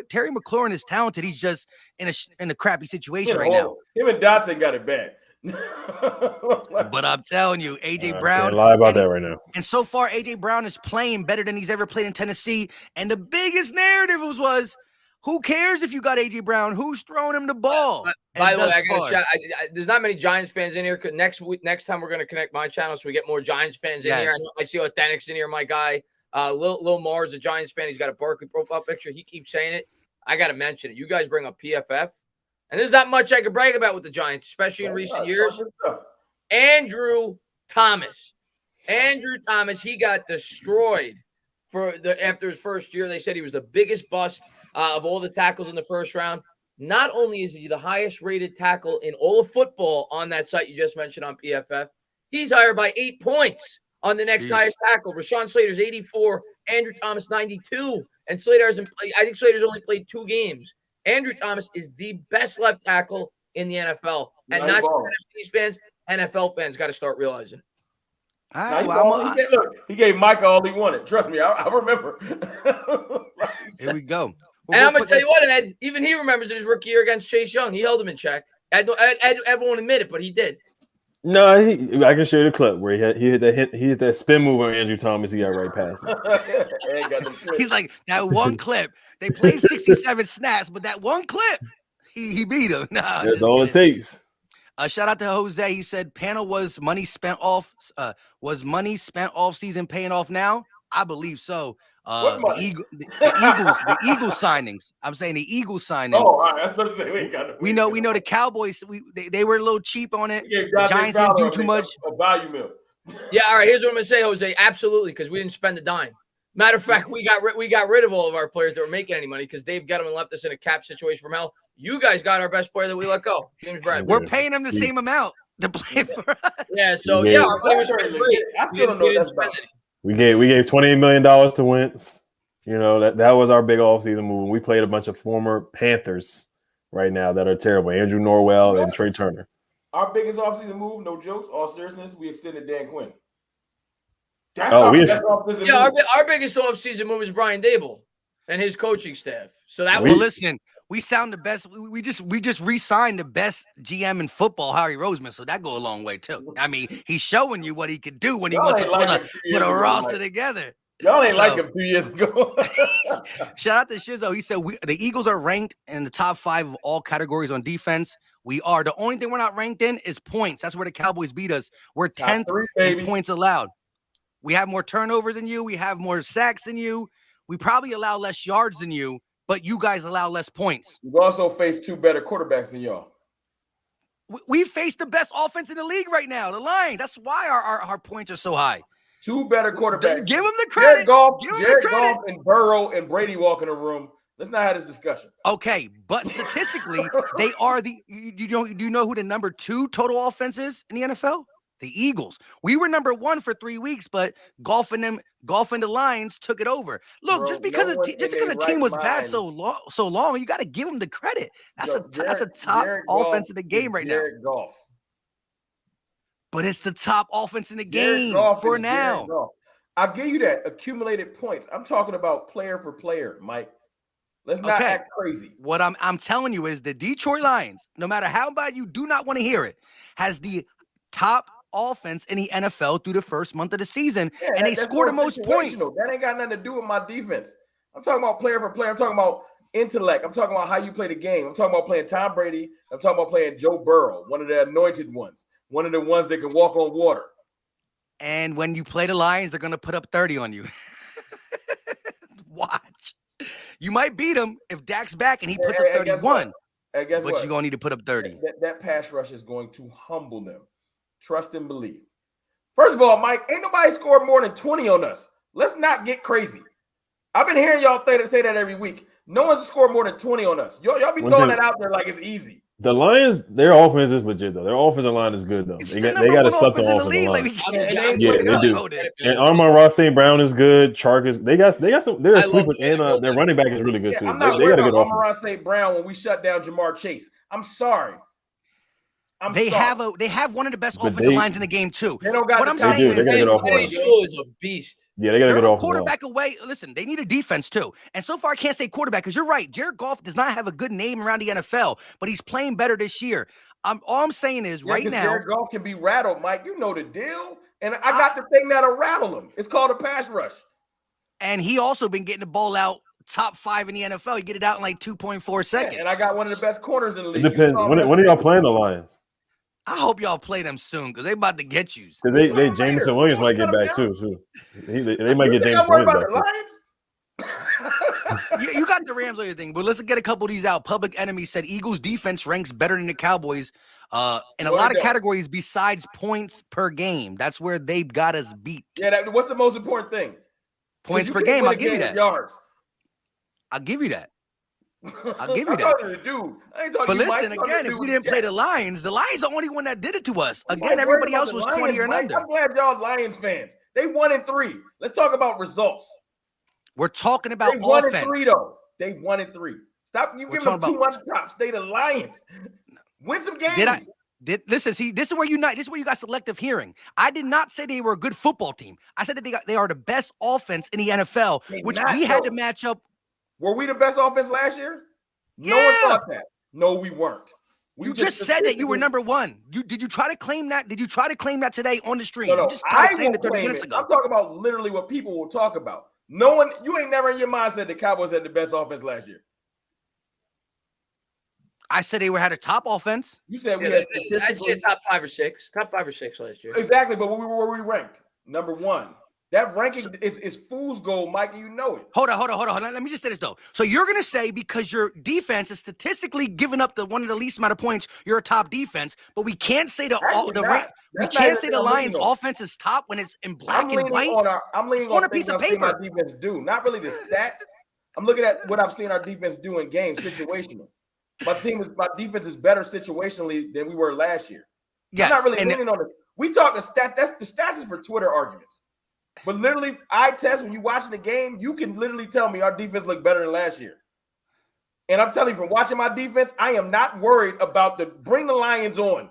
Terry McLaurin is talented. He's just in a crappy situation right now. Him and Dotson got it bad. But I'm telling you, AJ Brown. Can't lie about that right now. And so far, AJ Brown is playing better than he's ever played in Tennessee. And the biggest narrative was who cares if you got AJ Brown? Who's throwing him the ball? By the way, I got to chat. There's not many Giants fans in here. Next time we're going to connect my channel so we get more Giants fans in here. I see Authentics in here. My guy, Lil Mars, a Giants fan. He's got a Barkley profile picture. He keeps saying it. I got to mention it. You guys bring up PFF. And there's not much I could brag about with the Giants, especially in recent years. Andrew Thomas, he got destroyed after his first year. They said he was the biggest bust of all the tackles in the first round. Not only is he the highest rated tackle in all of football on that site you just mentioned on PFF, he's higher by 8 points on the next highest tackle. Rashawn Slater's 84, Andrew Thomas 92, and Slater hasn't played. I think Slater's only played 2 games. Andrew Thomas is the best left tackle in the NFL, and not just NFC fans, NFL fans got to start realizing. All right, he gave Micah all he wanted. Trust me, I remember. Here we go. And I'm going to tell you what, Ed, even he remembers his rookie year against Chase Young. He held him in check. Ed won't admit it, but he did. No, I can show you the clip where he hit that spin move on Andrew Thomas. He got right past him. He's like, that one clip. They played 67 snaps, but that one clip, he beat him. Nah, that's all it takes. Shout out to Jose. He said, "Panel was money spent off season paying off now." I believe so. The Eagles signings. I'm saying the Eagles signings. Oh, all right. I was about to say we know the Cowboys. They were a little cheap on it. The Giants didn't do too much. A value mill. Yeah, all right. Here's what I'm gonna say, Jose. Absolutely, because we didn't spend a dime. Matter of fact, we got rid of all of our players that were making any money because Dave Gettleman left us in a cap situation from hell. You guys got our best player that we let go, James Bradbury. We're paying him the same amount to play for us. Yeah, so our money was spent great. I still don't know what that's about. We gave $28 million to Wentz. You know, that was our big offseason move. We played a bunch of former Panthers right now that are terrible. Andrew Norwell and Trey Turner. Our biggest offseason move, no jokes, all seriousness, we extended Dan Quinn. That's our biggest offseason move is Brian Dable and his coaching staff. So that listen, we sound the best. We just re-signed the best GM in football, Harry Roseman. So that go a long way too. I mean, he's showing you what he could do when he wants to put a roster together. Y'all ain't like him 2 years ago. Shout out to Shizzo. He said the Eagles are ranked in the top 5 of all categories on defense. We are. The only thing we're not ranked in is points. That's where the Cowboys beat us. We're 10th in points allowed. We have more turnovers than you. We have more sacks than you. We probably allow less yards than you, but you guys allow less points. We've also faced 2 better quarterbacks than y'all. We face the best offense in the league right now, the Lions. That's why our points are so high. 2 better quarterbacks. Give them the credit. Jared Goff and Burrow and Brady walk in the room. Let's not have this discussion. Okay, but statistically, they are do you know who the number 2 total offense is in the NFL? The Eagles. We were number 1 for 3 weeks, but Goff and the Lions took it over. Look, Bro, just because the team was bad so long, you got to give them the credit. That's a top offense in the game right now. Goff. But it's the top offense in the game for now. I'll give you that. Accumulated points. I'm talking about player for player, Mike. Let's not act crazy. What I'm telling you is the Detroit Lions, no matter how bad you do not want to hear it, has the top offense in the NFL through the first month of the season, and they score the most points. That ain't got nothing to do with my defense. I'm talking about player for player. I'm talking about intellect. I'm talking about how you play the game. I'm talking about playing Tom Brady. I'm talking about playing Joe Burrow, one of the anointed ones, one of the ones that can walk on water. And when you play the Lions, they're going to put up 30 on you. Watch. You might beat them if Dak's back and he puts up 31. Guess what? But you're going to need to put up 30. That pass rush is going to humble them. Trust and believe. First of all, Mike, ain't nobody scored more than 20 on us. Let's not get crazy. I've been hearing y'all say that every week. No one's scored more than 20 on us. Y'all be throwing that out there like it's easy. The Lions, their offense is legit though. Their offensive line is good though. They got to stuff the offensive line. They do. And Amon-Ra St. Brown is good. Chark is. They got some. They're sleeping, and their running back is really good too. I'm not they got a good offense. Amon-Ra St. Brown when we shut down Jamar Chase. I'm sorry. They have one of the best offensive lines in the game too. They don't got what I'm saying is is a beast. Yeah, they got to get off. Quarterback away. Listen, they need a defense too. And so far, I can't say quarterback because you're right. Jared Goff does not have a good name around the NFL, but he's playing better this year. All I'm saying is right now, Jared Goff can be rattled, Mike. You know the deal. And I got the thing that'll rattle him. It's called a pass rush. And he also been getting the ball out top 5 in the NFL. You get it out in like 2.4 seconds. And I got one of the best corners in the league. It depends. When are y'all playing the Lions? I hope y'all play them soon because they about to get you. Because they Jameson Williams might get back too. They might get Jameson Williams back. You got the Rams on your thing, but let's get a couple of these out. Public Enemy said Eagles defense ranks better than the Cowboys in a lot of categories besides points per game. That's where they've got us beat. Yeah, what's the most important thing? Points per game. I'll give you that. Yards. I'll give you that. I'll give you I'm that. talking to the dude. I ain't talking But to you, listen, Mike. I'm again, talking if to we the didn't play Jets. the Lions the only one that did it to us. I'm Again, not everybody worried else about was the 20 Lions, or Mike. under. I'm glad y'all Lions fans. They 1-3. Let's talk about results. We're talking about They offense. 1-3 though. They 1-3. Stop. You We're giving them talking too much props. They the Lions. Win some games. Listen, see, this is where you got selective hearing. I did not say they were a good football team. I said that they are the best offense in the NFL, which we had to match up. Were we the best offense last year? No one thought that. No, we weren't. You just said that you were number one. Did you try to claim that? Did you try to claim that today on the stream? No, You just tried to claim it 30 claim minutes it. ago. I'm talking about literally what people will talk about. No one, you ain't never in your mind said the Cowboys had the best offense last year. I said they had a top offense. You said we had I'd say top 5 or 6. Top 5 or 6 last year. Exactly, but where we ranked? Number 1. That ranking is fool's gold, Mike, and you know it. Hold on. Let me just say this, though. So you're going to say because your defense is statistically giving up one of the least amount of points, you're a top defense, but we can't say the Lions offense is top when it's in black and white? I'm leaning on a piece of paper. My defense do, not really the stats. I'm looking at what I've seen our defense do in games situationally. My defense is better situationally than we were last year. Yes, I'm not really leaning on it. We talk the stat. The stats is for Twitter arguments. But literally, eye test, when you're watching the game, you can literally tell me our defense looked better than last year. And I'm telling you, from watching my defense, I am not worried about bring the Lions on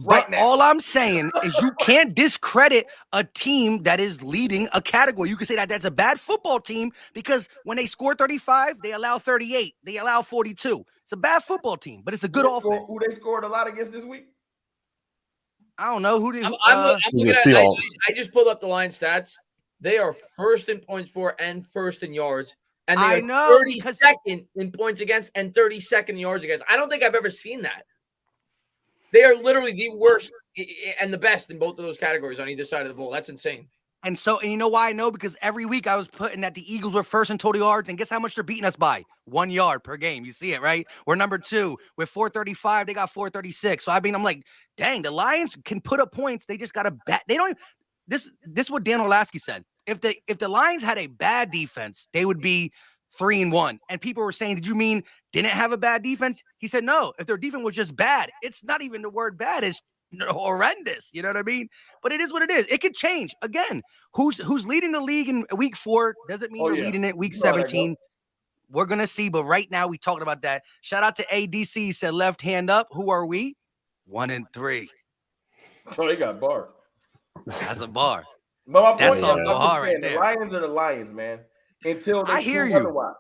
right now. All I'm saying is you can't discredit a team that is leading a category. You can say that that's a bad football team because when they score 35, they allow 38. They allow 42. It's a bad football team, but it's a good offense. Who they scored a lot against this week? I don't know who they. I'm looking at. I just pulled up the Lions stats. They are first in points for and first in yards. And they are 32nd in points against and 32nd in yards against. I don't think I've ever seen that. They are literally the worst and the best in both of those categories on either side of the ball. That's insane. And you know why I know? Because every week I was putting that the Eagles were first in total yards. And guess how much they're beating us by? 1 yard per game. You see it, right? We're number 2. With 435, they got 436. So, I mean, I'm like, dang, the Lions can put up points. They just got to bat. They don't. This is what Dan Orlovsky said. If the Lions had a bad defense, they would be 3-1. And people were saying, did you mean didn't have a bad defense? He said, no, if their defense was just bad, it's not even the word bad, it's horrendous. You know what I mean? But it is what it is. It could change. Again, who's leading the league in week 4 doesn't mean we're leading it week 17. We're going to see. But right now we talking about that. Shout out to ADC. He said left hand up. Who are we? 1-3. Oh, they got bars. That's a bar. But my That's point a bar right there. The Lions are the Lions, man. Until they I hear you. Otherwise.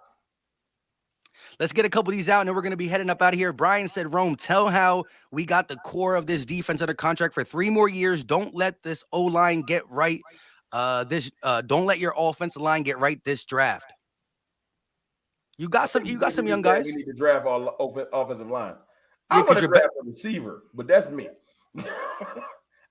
Let's get a couple of these out, and then we're going to be heading up out of here. Brian said, Rome, tell how we got the core of this defense under contract for 3 more years. Don't let this O-line get right. Don't let your offensive line get right this draft. You got some young guys. We need to draft all offensive line. I want to draft a receiver, but that's me.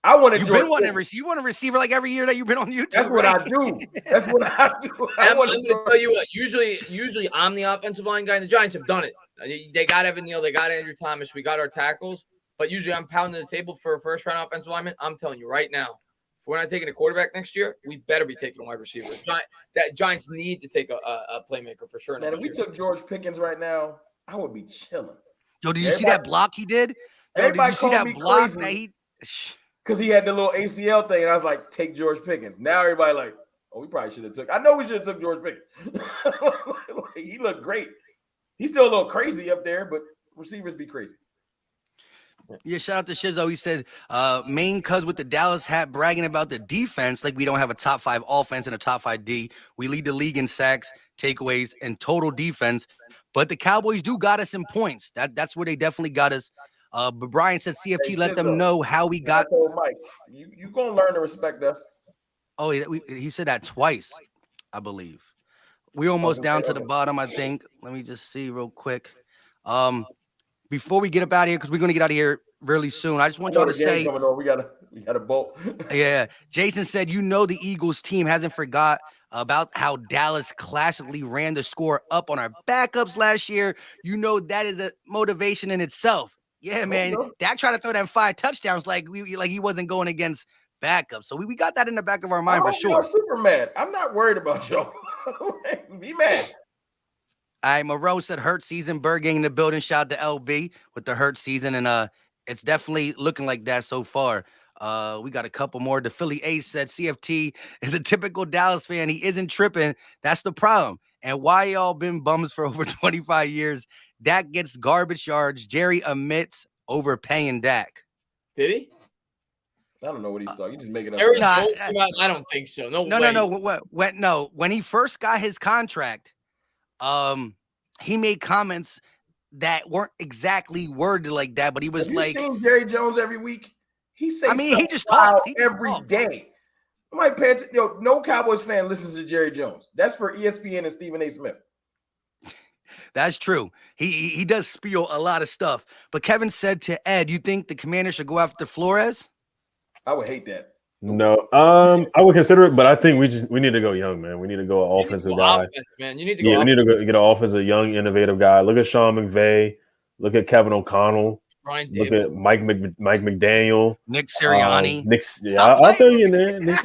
I want to. You've been wanting a receiver. You want a receiver like every year that you've been on YouTube. That's what I do. That's what I do. I'm going to tell you what. Usually, I'm the offensive line guy, and the Giants have done it. They got Evan Neal. They got Andrew Thomas. We got our tackles. But usually, I'm pounding the table for a first-round offensive lineman. I'm telling you right now, if we're not taking a quarterback next year, we better be taking a wide receiver. Giants need to take a playmaker for sure. Man, if we took George Pickens right now, I would be chilling. Yo, did you see that block he did? Yo, did you see that block that he? Because he had the little ACL thing, and I was like, take George Pickens. Now everybody like, oh, we probably should have took. I know we should have took George Pickens. He looked great. He's still a little crazy up there, but receivers be crazy. Yeah, shout out to Shizzo. He said, main cuz with the Dallas hat bragging about the defense, like we don't have a top 5 offense and a top 5 D. We lead the league in sacks, takeaways, and total defense. But the Cowboys do got us in points. That's where they definitely got us. But Brian said CFT let them know how we got. I told Mike, you gonna learn to respect us. Oh, he said that twice, I believe. We're almost down to the bottom, I think. Let me just see real quick. Before we get up out of here, because we're gonna get out of here really soon. I just want y'all to say we gotta bolt. Yeah. Jason said, the Eagles team hasn't forgot about how Dallas classically ran the score up on our backups last year. That is a motivation in itself. Yeah, man. Dak tried to throw them 5 touchdowns like he wasn't going against backups. So we got that in the back of our mind for sure. I'm super mad. I'm not worried about y'all. Be mad. Moreau said hurt season. Bird gang in the building. Shout out to LB with the hurt season, and it's definitely looking like that so far. We got a couple more. The Philly Ace said CFT is a typical Dallas fan. He isn't tripping. That's the problem. And why y'all been bums for over 25 years? Dak gets garbage yards. Jerry admits overpaying Dak. Did he? I don't know what he's talking. He's just making up. Aaron Jones came out, I don't think so. No way. When he first got his contract, he made comments that weren't exactly worded like that, but he was like, seen Jerry Jones every week. He says, he just talks every day. Mike Pence, no Cowboys fan listens to Jerry Jones. That's for ESPN and Stephen A. Smith. That's true. He does spiel a lot of stuff. But Kevin said to Ed, you think the Commander should go after Flores? I would hate that. No, I would consider it, but I think we need to go young, man. We need to go offensive guy. Man. You need to go. Yeah, we need to get an offensive, young, innovative guy. Look at Sean McVay. Look at Kevin O'Connell. Look at Mike McDaniel. Nick Sirianni. I'll throw you in there. Nick,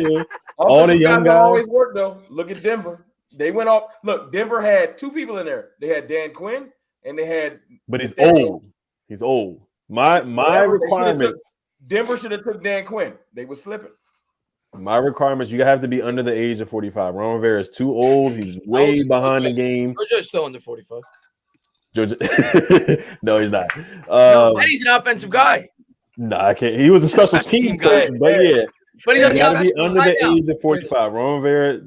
all the young guys. Always work though. Look at Denver. They went off. Look, Denver had two people in there. They had Dan Quinn and they had. But he's old. He's old. My requirements. Denver should have took Dan Quinn. They were slipping. My requirements, you have to be under the age of 45. Ron Rivera is too old. He's way behind the game. Georgia's still under 45. Georgia. No, he's not. And he's an offensive guy. No, I can't. He was a special team coach, but yeah. But he's got to be under the age of 45. Ron Rivera,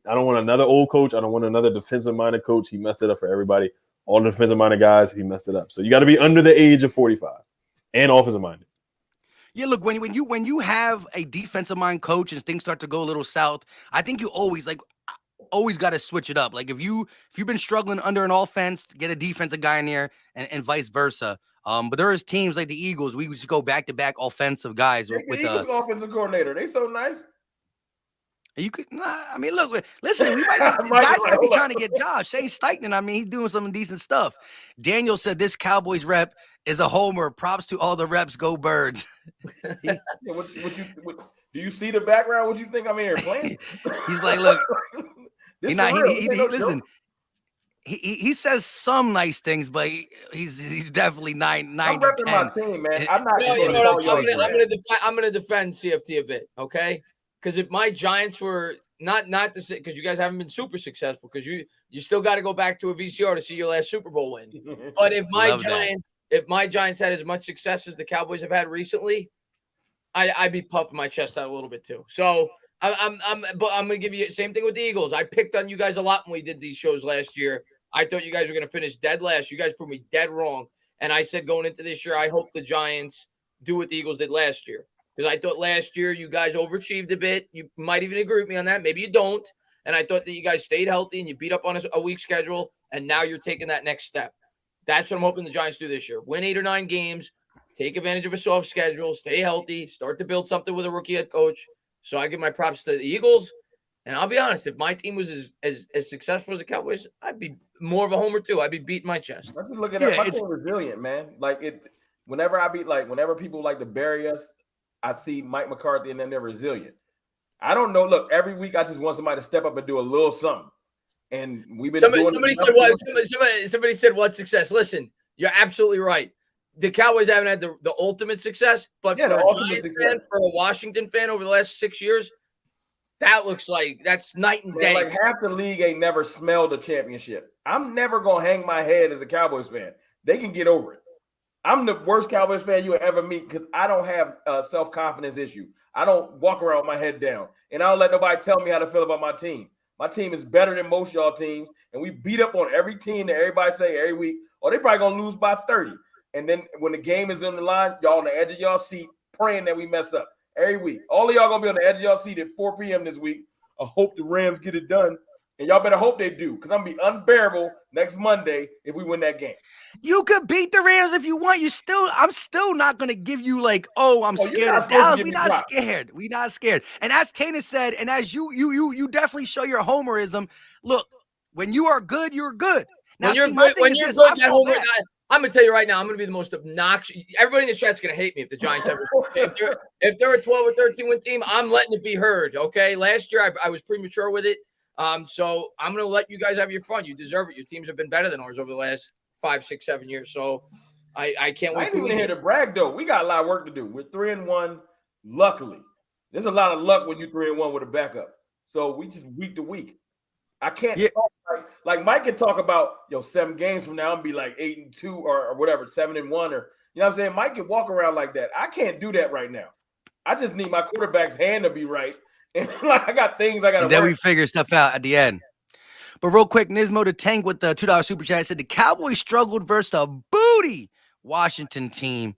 I don't want another old coach. I don't want another defensive-minded coach. He messed it up for everybody. All the defensive-minded guys, he messed it up. So you got to be under the age of 45 and offensive-minded. Yeah, look, when you have a defensive mind coach and things start to go a little south, I think you always got to switch it up. Like if you've been struggling under an offense, get a defensive guy in there and vice versa. But there is teams like the Eagles, we just go back to back offensive guys with the Eagles offensive coordinator. They so nice. You could, listen, we might be trying to get jobs. Shane Steichen, he's doing some decent stuff. Daniel said this Cowboys rep is a homer. Props to all the reps. Go Birds. Do you see the background? What you think I'm in here playing? He's like, look, listen. He says some nice things, but he's definitely 9 I'm repping my team, man. I'm not. I'm going to defend CFT a bit, okay? Because if my Giants were not to say, because you guys haven't been super successful, because you still got to go back to a VCR to see your last Super Bowl win. But if my Giants had as much success as the Cowboys have had recently, I'd be puffing my chest out a little bit too. So but I'm gonna give you the same thing with the Eagles. I picked on you guys a lot when we did these shows last year. I thought you guys were gonna finish dead last. You guys proved me dead wrong. And I said going into this year, I hope the Giants do what the Eagles did last year. Because I thought last year you guys overachieved a bit. You might even agree with me on that. Maybe you don't. And I thought that you guys stayed healthy and you beat up on a weak schedule. And now you're taking that next step. That's what I'm hoping the Giants do this year. Win 8 or 9 games. Take advantage of a soft schedule. Stay healthy. Start to build something with a rookie head coach. So I give my props to the Eagles. And I'll be honest, if my team was as successful as the Cowboys, I'd be more of a homer too. I'd be beating my chest. I'm just looking at my team resilient, man. Whenever people like to bury us, I see Mike McCarthy and then they're resilient. I don't know. Look, every week I just want somebody to step up and do a little something. And we've been somebody said what success? Listen, you're absolutely right. The Cowboys haven't had the ultimate success, but for a Giants fan, for a Washington fan over the last 6 years, that looks like that's night and day. Like half the league ain't never smelled a championship. I'm never gonna hang my head as a Cowboys fan. They can get over it. I'm the worst Cowboys fan you will ever meet because I don't have a self-confidence issue. I don't walk around with my head down, and I don't let nobody tell me how to feel about my team. My team is better than most y'all teams, and we beat up on every team that everybody say every week, or they probably gonna lose by 30. And then when the game is on the line, y'all on the edge of y'all seat praying that we mess up every week. All of y'all gonna be on the edge of y'all seat at 4 p.m. this week. I hope the Rams get it done. And y'all better hope they do, because I'm going to be unbearable next Monday if we win that game. You could beat the Rams if you want. I'm still not going to give you I'm scared of Dallas. We're not scared. We're not scared. And as Tana said, and as you definitely show your homerism, look, when you are good, you're good. Now, when you're good, that homer, I'm going to tell you right now, I'm going to be the most obnoxious. Everybody in this chat's going to hate me if the Giants ever. if they're a 12 or 13 win team, I'm letting it be heard, okay? Last year, I was premature with it. So I'm going to let you guys have your fun. You deserve it. Your teams have been better than ours over the last 5, 6, 7 years. So I can't wait. I ain't even here to brag though. We got a lot of work to do. We're 3-1. Luckily, there's a lot of luck when you're 3-1 with a backup. So we just week to week. I can't talk like Mike can talk about 7 games from now and be like 8-2 or whatever, 7-1 or you know what I'm saying. Mike can walk around like that. I can't do that right now. I just need my quarterback's hand to be right, and like I got things I got to. Then we figure stuff out at the end. But real quick, Nismo the Tank with the $2 super chat said the Cowboys struggled versus a booty Washington team.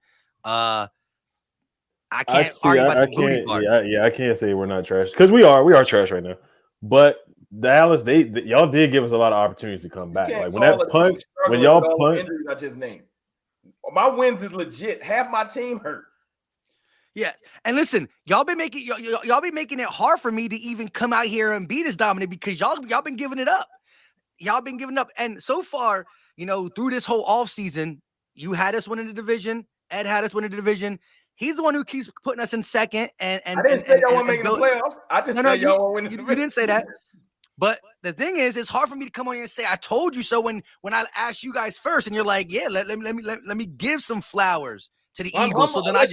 I can't argue about the booty part. I can't say we're not trash because we are trash right now. But Dallas, y'all did give us a lot of opportunities to come back. Like when that punt, when y'all punt, injuries I just named. My wins is legit. Half my team hurt. Yeah, and listen, y'all been making it hard for me to even come out here and be this dominant because y'all been giving it up. Y'all been giving up, and so far, through this whole offseason, you had us winning the division. Ed had us winning the division. He's the one who keeps putting us in second. And I didn't say y'all weren't making the playoffs. I just said y'all won't win the division. You didn't say that. But the thing is, it's hard for me to come on here and say I told you so when I asked you guys first, and you're like, yeah, let me give some flowers to the Eagles. So then last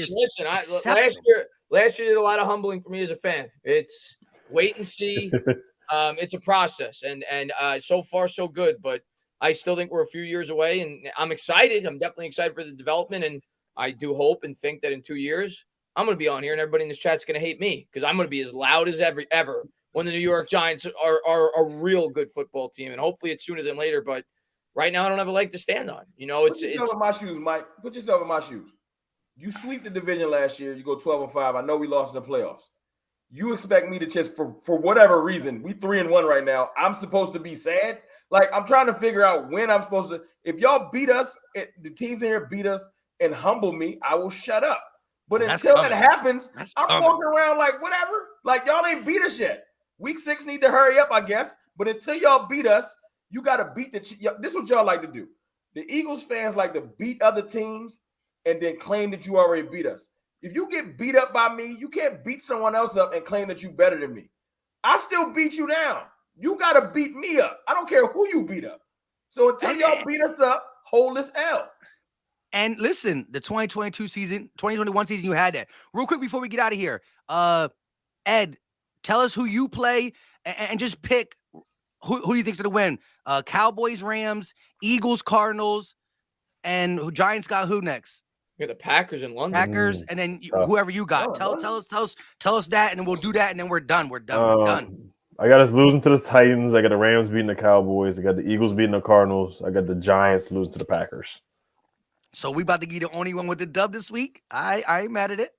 year did a lot of humbling for me as a fan. It's wait and see. It's a process, and so far so good. But I still think we're a few years away, and I'm excited. I'm definitely excited for the development, and I do hope and think that in 2 years I'm going to be on here, and everybody in this chat's going to hate me because I'm going to be as loud as ever when the New York Giants are a real good football team, and hopefully it's sooner than later. But right now, I don't have a leg to stand on. Put yourself in my shoes, Mike. Put yourself in my shoes. You sweep the division last year. You go 12-5. I know we lost in the playoffs. You expect me to just for whatever reason, we 3-1 right now. I'm supposed to be sad. Like I'm trying to figure out when I'm supposed to. If y'all beat us, the teams in here beat us and humble me, I will shut up. But until that happens, I'm walking around like whatever. Like y'all ain't beat us yet. Week 6 need to hurry up, I guess. But until y'all beat us, you got to beat this is what y'all like to do. The Eagles fans like to beat other teams and then claim that you already beat us. If you get beat up by me, you can't beat someone else up and claim that you're better than me. I still beat you down. You got to beat me up. I don't care who you beat up. So until y'all beat us up, hold this L. And listen, the 2021 season, you had that. Real quick before we get out of here, Ed, tell us who you play and just pick who you think's going to win. Cowboys, Rams, Eagles, Cardinals, and Giants got who next? We got the Packers in London. Packers, and then whoever you got. Tell us that, and then we'll do that, and then we're done. We're done. I got us losing to the Titans. I got the Rams beating the Cowboys. I got the Eagles beating the Cardinals. I got the Giants losing to the Packers. So we about to be the only one with the dub this week. I ain't mad at it.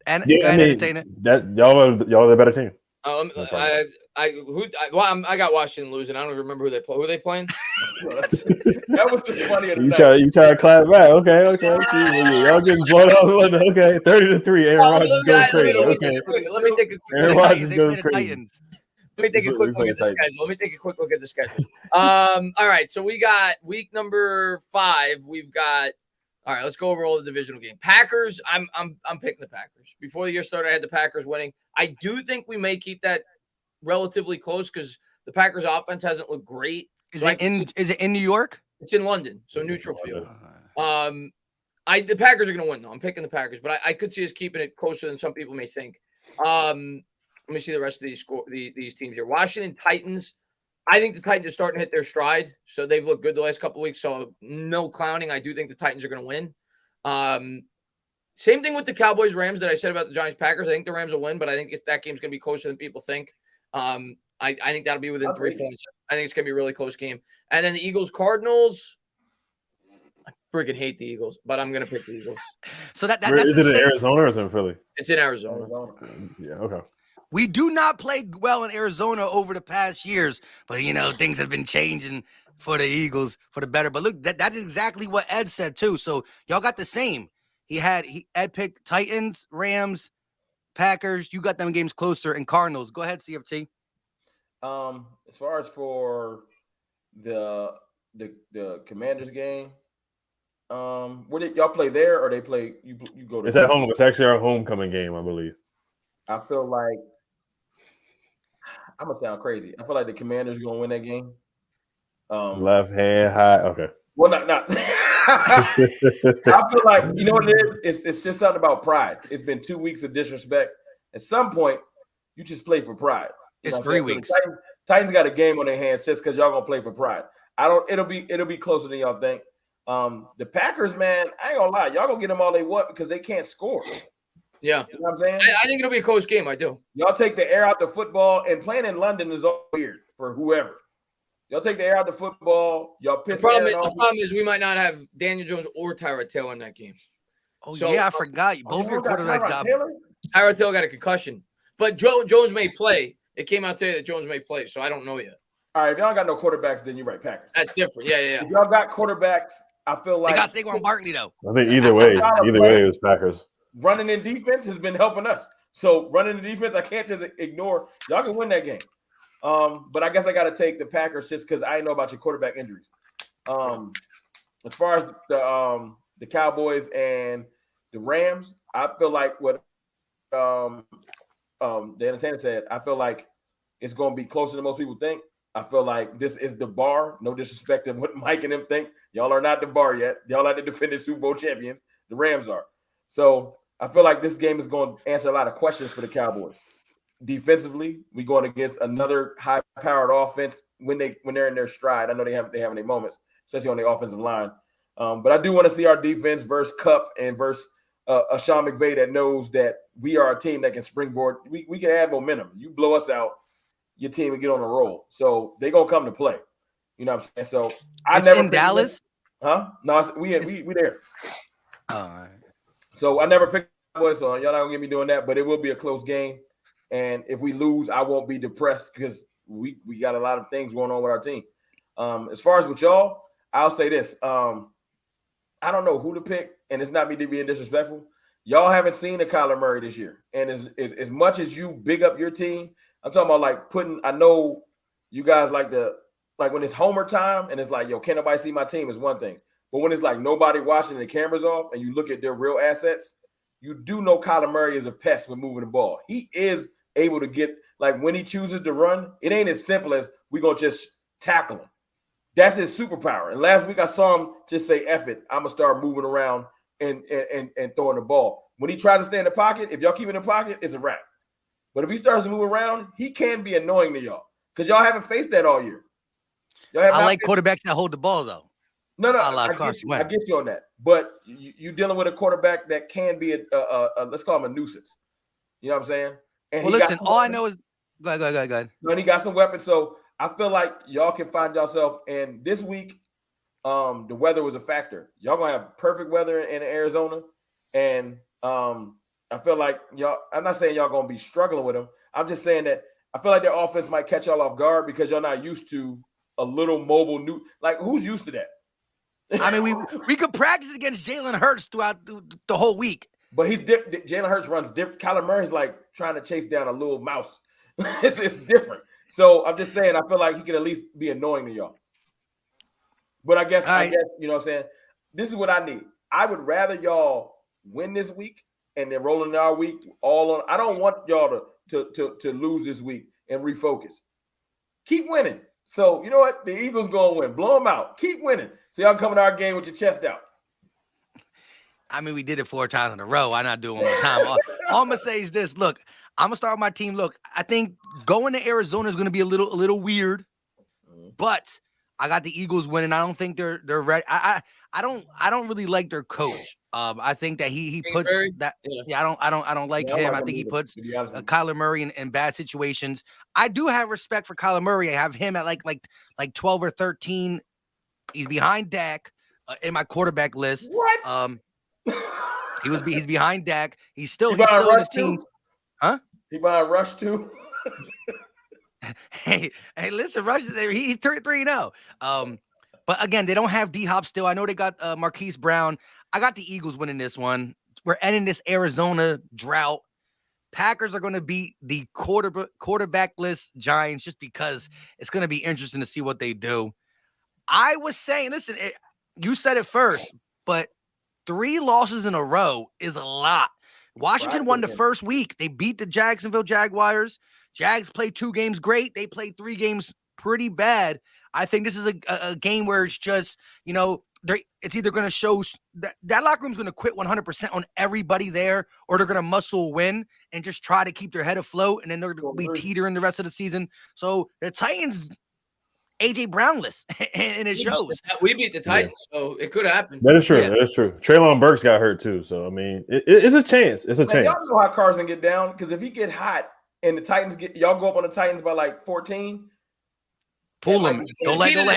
And yeah, go ahead, entertainer. That y'all are the better team. I got Washington losing. I don't even remember who they play. Who are they playing? That was just funny. You try to clap back. Okay. See, y'all getting blown out. Okay, 30-3. Aaron Rodgers goes crazy. Okay. Let me take a quick. Aaron Rodgers goes crazy. Let me take a quick look at the schedule. All right. So we got week number 5. We've got. All right. Let's go over all the divisional game. Packers. I'm picking the Packers. Before the year started, I had the Packers winning. I do think we may keep that relatively close because the Packers offense hasn't looked great. Is it in New York? It's in London, so neutral field. The Packers are going to win though. I'm picking the Packers, but I could see us keeping it closer than some people may think. Let me see the rest of these teams here. Washington Titans. I think the Titans are starting to hit their stride, so they've looked good the last couple of weeks. So no clowning. I do think the Titans are going to win. Same thing with the Cowboys Rams that I said about the Giants Packers. I think the Rams will win, but I think that game's going to be closer than people think. I think that'll be within 3 points. I think it's going to be a really close game. And then the Eagles Cardinals. I freaking hate the Eagles, but I'm going to pick the Eagles. So that's is it in Arizona or is it in Philly? It's in Arizona. Yeah. Okay. We do not play well in Arizona over the past years, but things have been changing for the Eagles for the better. But look, that's exactly what Ed said too. So y'all got the same. Ed picked Titans, Rams, Packers. You got them games closer, and Cardinals. Go ahead, CFT. As far as for the Commanders game, where did y'all play there, or they play? You go to? It's at home. It's actually our homecoming game, I believe. I feel like I'm gonna sound crazy. I feel like the Commanders are gonna win that game. Left hand high. Okay. Well, not. I feel like you know what it is. It's just something about pride. It's been 2 weeks of disrespect. At some point, you just play for pride. You It's know 3 weeks. Titans got a game on their hands just because y'all gonna play for pride. It'll be closer than y'all think. The Packers, man, I ain't gonna lie, y'all gonna get them all they want because they can't score. Yeah, you know what I'm saying. I think it'll be a close game. I do. Y'all take the air out the football, and playing in London is all weird for whoever. Y'all take the air out the football. Y'all piss. The problem is we might not have Daniel Jones or Tyrod Taylor in that game. Oh yeah, I forgot. Both your quarterbacks got. Tyrod Taylor got a concussion, but Jones may play. It came out today that Jones may play, so I don't know yet. All right, if y'all got no quarterbacks, then you're right, Packers. That's different. Yeah. If y'all got quarterbacks, I feel like they got Saquon Barkley though. I think either way, it was Packers. Running in defense has been helping us. So running in defense, I can't just ignore. Y'all can win that game. But I guess I got to take the Packers just because I know about your quarterback injuries. As far as the Cowboys and the Rams, I feel like what the entertainer said. I feel like it's going to be closer than most people think. I feel like this is the bar. No disrespect to what Mike and them think. Y'all are not the bar yet. Y'all are the defending Super Bowl champions. The Rams are. So I feel like this game is going to answer a lot of questions for the Cowboys. Defensively, we're going against another high-powered offense when they're in their stride. I know they have their moments, especially on the offensive line. But I do want to see our defense versus Cup and versus a Sean McVay that knows that we are a team that can springboard. We can add momentum. You blow us out, your team will get on a roll. So they're going to come to play. You know what I'm saying? So I never in Dallas? Huh? No, we there. All right. So I never picked Cowboys, so y'all not gonna get me doing that, but it will be a close game. And if we lose, I won't be depressed because we got a lot of things going on with our team. As far as with y'all, I'll say this. I don't know who to pick, and it's not me to being disrespectful. Y'all haven't seen a Kyler Murray this year. And as much as you big up your team, I'm talking about like I know you guys like when it's homer time and it's like, yo, can't nobody see my team is one thing. But when it's like nobody watching and the camera's off and you look at their real assets, you do know Kyler Murray is a pest with moving the ball. He is able to get, like when he chooses to run, it ain't as simple as we're going to just tackle him. That's his superpower. And last week I saw him just say, F it, I'm going to start moving around and throwing the ball. When he tries to stay in the pocket, if y'all keep in the pocket, it's a wrap. But if he starts to move around, he can be annoying to y'all because y'all haven't faced that all year. I like quarterbacks that hold the ball, though. No, I get you on that. But you dealing with a quarterback that can be a let's call him a nuisance. You know what I'm saying? And well, listen, all I know is go ahead. And he got some weapons, so I feel like y'all can find yourself. And this week, the weather was a factor. Y'all gonna have perfect weather in Arizona, and I feel like y'all. I'm not saying y'all gonna be struggling with them. I'm just saying that I feel like their offense might catch y'all off guard because y'all not used to a little mobile new. Like who's used to that? I mean, we could practice against Jalen Hurts throughout the whole week. But he's different. Jalen Hurts runs different. Kyler Murray's like trying to chase down a little mouse. it's different. So I'm just saying, I feel like he can at least be annoying to y'all. But I guess you know what I'm saying. This is what I need. I would rather y'all win this week and then roll into our week all on. I don't want y'all to lose this week and refocus. Keep winning. So, you know what? The Eagles going to win. Blow them out. Keep winning. So y'all come in our game with your chest out. I mean, we did it 4 times in a row. Why not do it one more time? All I'm going to say is this. Look, I'm going to start with my team. Look, I think going to Arizona is going to be a little weird, but I got the Eagles winning. I don't think they're ready. I don't really like their coach. I think that he puts that. Yeah, I don't like him. I think he puts Kyler Murray in bad situations. I do have respect for Kyler Murray. I have him at like 12 or 13. He's behind Dak in my quarterback list. What? He's behind Dak. He's still in the team. Huh? He behind Rush too. Hey, listen, Rush. He's 3-0. But again, they don't have D-Hop still. I know they got Marquise Brown. I got the Eagles winning this one. We're ending this Arizona drought. Packers are going to beat the quarterbackless Giants just because it's going to be interesting to see what they do. I was saying, listen, you said it first, but 3 losses in a row is a lot. Washington won the first week. They beat the Jacksonville Jaguars. Jags played 2 games great. They played 3 games pretty bad. I think this is a game where it's just, it's either going to show that locker room's going to quit 100% on everybody there, or they're going to muscle win and just try to keep their head afloat, and then they're going to be teetering the rest of the season. So the Titans, AJ Brownless, and it shows. We beat the Titans, so it could happen. That is true. Yeah. That is true. Traylon Burks got hurt too, so I mean, it's a chance. It's a chance. Y'all know how Carson get down, because if he get hot and the Titans y'all go up on the Titans by like 14. Pull him. Don't let him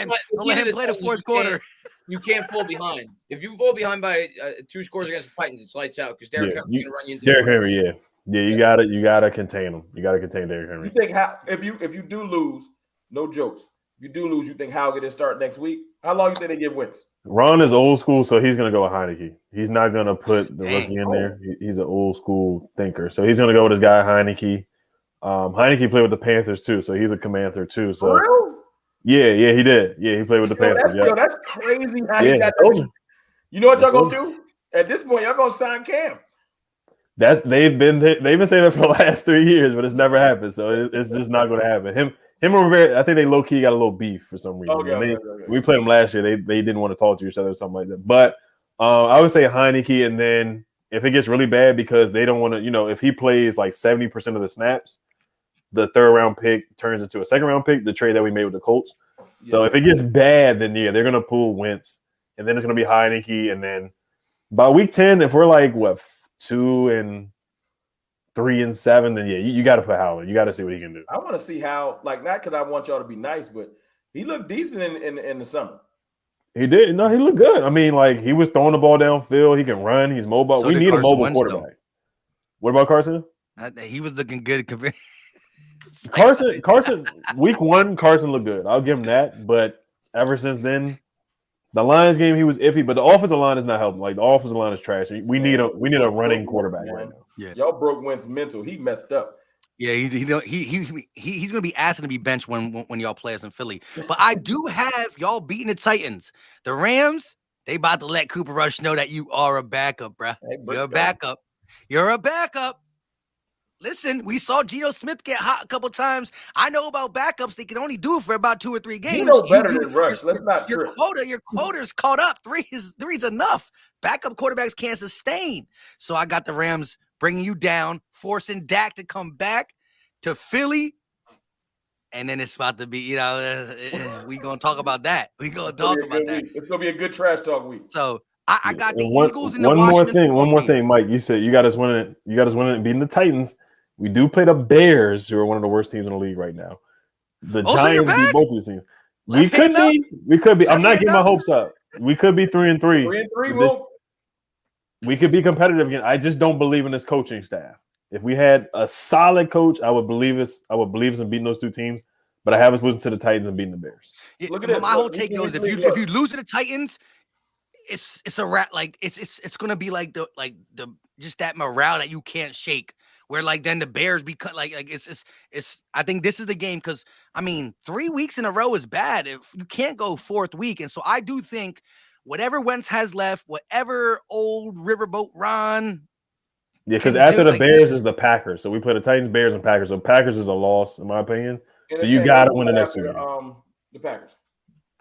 play the fourth quarter. You can't fall behind. If you fall behind by 2 scores against the Titans, it's lights out, because Derrick Henry's going to run you into Derrick Henry. You gotta contain him. You gotta contain Derrick Henry. You think if you do lose, no jokes. If you do lose, you think Howell get to start next week? How long you think they give Wentz? Ron is old school, so he's gonna go with Heineke. He's not gonna put the rookie in there. He's an old school thinker, so he's gonna go with his guy Heineke. Heineke played with the Panthers too, so he's a Commander too. So. For real? Yeah, he did. Yeah, he played with the Panthers. That's crazy how he got that. You know what y'all gonna do? At this point, y'all gonna sign Cam. They've been saying that for the last 3 years, but it's never happened. So it's just not gonna happen. Him and Rivera, I think they low key got a little beef for some reason. Okay. We played them last year. They didn't want to talk to each other or something like that. But I would say Heineke, and then if it gets really bad because they don't want to, if he plays like 70% of the snaps, the 3rd round pick turns into a 2nd round pick, the trade that we made with the Colts. Yeah. So if it gets bad, then they're going to pull Wentz, and then it's going to be Heineke. And then by week 10, if we're like, 2-3-7, then you got to put Howard. You got to see what he can do. I want to see how, not because I want y'all to be nice, but he looked decent in the summer. He did. No, he looked good. I mean, he was throwing the ball downfield. He can run. He's mobile. So we need a mobile quarterback. Though. What about Carson? He was looking good. Carson, week 1, Carson looked good. I'll give him that. But ever since then, the Lions game, he was iffy. But the offensive line is not helping. The offensive line is trash. We need a running quarterback right now. Yeah, y'all broke Wentz mental. He messed up. Yeah, he's gonna be asking to be benched when y'all play us in Philly. But I do have y'all beating the Titans. The Rams, they about to let Cooper Rush know that you are a backup, bro. You're a backup. You're a backup. Listen, we saw Geno Smith get hot a couple times. I know about backups; they can only do it for about 2 or 3 games. You know better than Rush. Let's not trip. Your quota's caught up. Three's enough. Backup quarterbacks can't sustain. So I got the Rams bringing you down, forcing Dak to come back to Philly, and then it's about to be, we gonna talk about that. We gonna talk about that. It's gonna be a good trash talk week. So I got the Eagles and the One more thing, Mike. You said you got us winning. You got us winning and beating the Titans. We do play the Bears, who are one of the worst teams in the league right now. The Giants beat both of these teams. We could be. I'm not getting my hopes up. We could be 3-3. 3-3. We could be competitive again. I just don't believe in this coaching staff. If we had a solid coach, I would believe us. I would believe us in beating those 2 teams. But I have us losing to the Titans and beating the Bears. Look at it. My whole take goes: if you lose to the Titans, it's a rat. It's gonna be like the just that morale that you can't shake. Where then the Bears become it's. I think this is the game because 3 weeks in a row is bad. If you can't go 4th week, and so I do think whatever Wentz has left, whatever old riverboat Ron. Yeah, because after the Bears is the Packers, so we play the Titans, Bears, and Packers. So Packers is a loss in my opinion. So you got to win the next 2 games. The Packers.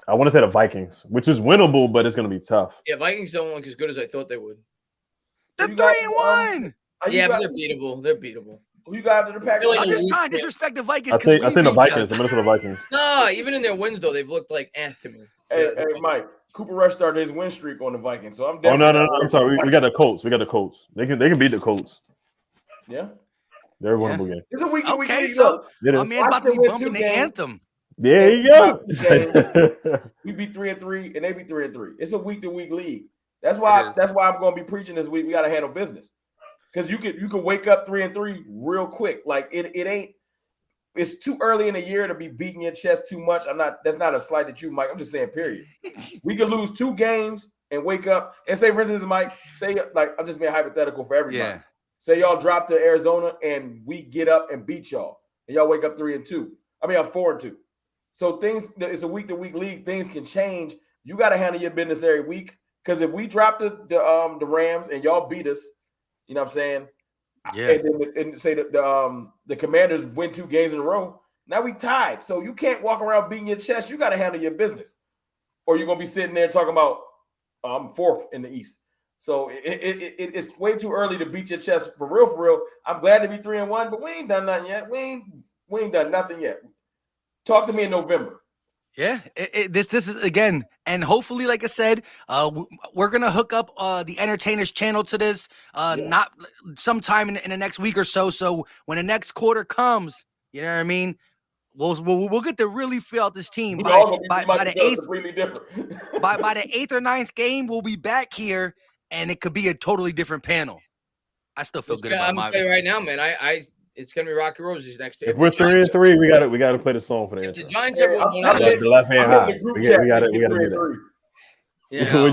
I want to say the Vikings, which is winnable, but it's going to be tough. Yeah, Vikings don't look as good as I thought they would. They're 3-1. Yeah, but they're beatable. They're beatable. Who you got to the Packers? I'm just trying to disrespect the Vikings. I think the Vikings, the Minnesota Vikings. No, even in their wins though, they've looked like to me. Hey, Mike. Cooper Rush started his win streak on the Vikings, so I'm definitely. Oh no! I'm sorry. We got the Colts. We got the Colts. They can beat the Colts. Yeah, they're a winnable game. It's a week. Okay, so my man about to be bumping the anthem. There you go. We beat 3-3, and they beat 3-3. It's a week-to-week league. That's why I'm going to be preaching this week. We got to handle business because you could wake up 3-3 real quick. It ain't. It's too early in the year to be beating your chest too much. That's not a slight at you, Mike. I'm just saying, period. We could lose 2 games and wake up and say, for instance, Mike, I'm just being hypothetical for everybody. Yeah. Say y'all drop to Arizona and we get up and beat y'all, and y'all wake up 3-2. I'm 4-2. So it's a week-to-week league. Things can change. You got to handle your business every week because if we drop the Rams and y'all beat us, you know what I'm saying? Yeah. and say that the Commanders win 2 games in a row. Now we tied. So you can't walk around beating your chest. You got to handle your business. Or you're going to be sitting there talking about I'm 4th in the East. So it's way too early to beat your chest for real, for real. I'm glad to be 3-1, but we ain't done nothing yet. We ain't done nothing yet. Talk to me in November. Yeah, this is again, and hopefully, like I said, we're gonna hook up the Entertainers channel to this, not sometime in the next week or so. So when the next quarter comes, you know what I mean. We'll get to really feel out this team by the 8th. Completely different. by the 8th or 9th game, we'll be back here, and it could be a totally different panel. I still feel good about I'm gonna tell you right now, man. It's gonna be Rocky Roses next year. If we're 3-3, we got to play the song for the intro. The Giants have won the left hand high. We got to do that. Yeah,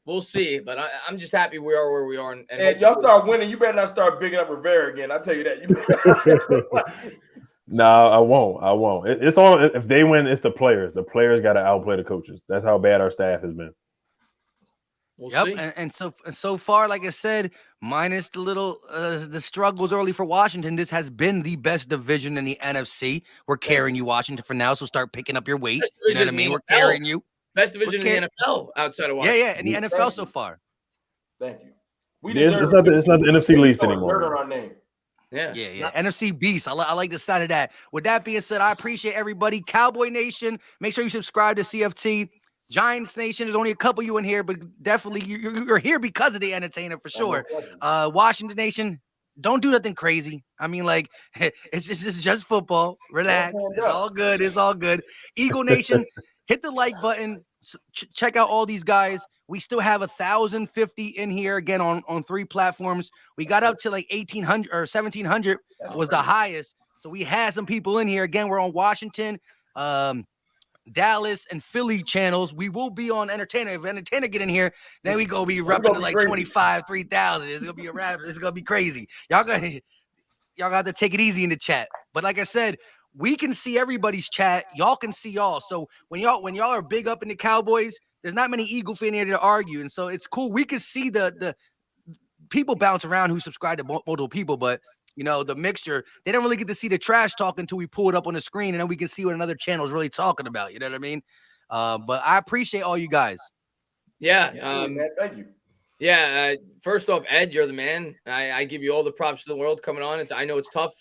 we'll see. But I'm just happy we are where we are. And y'all start winning, you better not start bigging up Rivera again. I'll tell you that. No, I won't. It's all if they win. It's the players. The players got to outplay the coaches. That's how bad our staff has been. We'll see. And so far, like I said, minus the little the struggles early for Washington, this has been the best division in the NFC. We're carrying you, Washington, for now. So start picking up your weight. You know what I mean? We're carrying you. Best division in the NFL outside of Washington. Yeah, in the NFL so far. Thank you. It's not the NFC least anymore. Our name. Yeah. NFC Beast. I like the sound of that. With that being said, I appreciate everybody. Cowboy Nation, make sure you subscribe to CFT. Giants Nation, there's only a couple of you in here, but definitely you're here because of the entertainer for sure. Washington Nation, don't do nothing crazy. I mean, like, it's just football. Relax. It's all good. It's all good. Eagle Nation, hit the like button. Check out all these guys. We still have 1,050 in here again on 3 platforms. We got up to like 1,800 or 1,700 was the highest. So we had some people in here. Again, we're on Washington, Dallas, and Philly channels. We will be on Entertainer. If Entertainer get in here, then we gonna be rubbing to like 25, 3,000. It's gonna be a wrap. It's gonna be crazy. Y'all got to take it easy in the chat. But like I said, we can see everybody's chat. Y'all can see y'all. So when y'all are big up in the Cowboys, there's not many Eagle fans here to argue, and so it's cool. We can see the people bounce around who subscribe to multiple people, but you know the mixture. They don't really get to see the trash talk until we pull it up on the screen, and then we can see what another channel is really talking about. You know what I mean? But I appreciate all you guys. Yeah. Thank you. Yeah. First off, Ed, you're the man. I give you all the props in the world coming on. I know it's tough.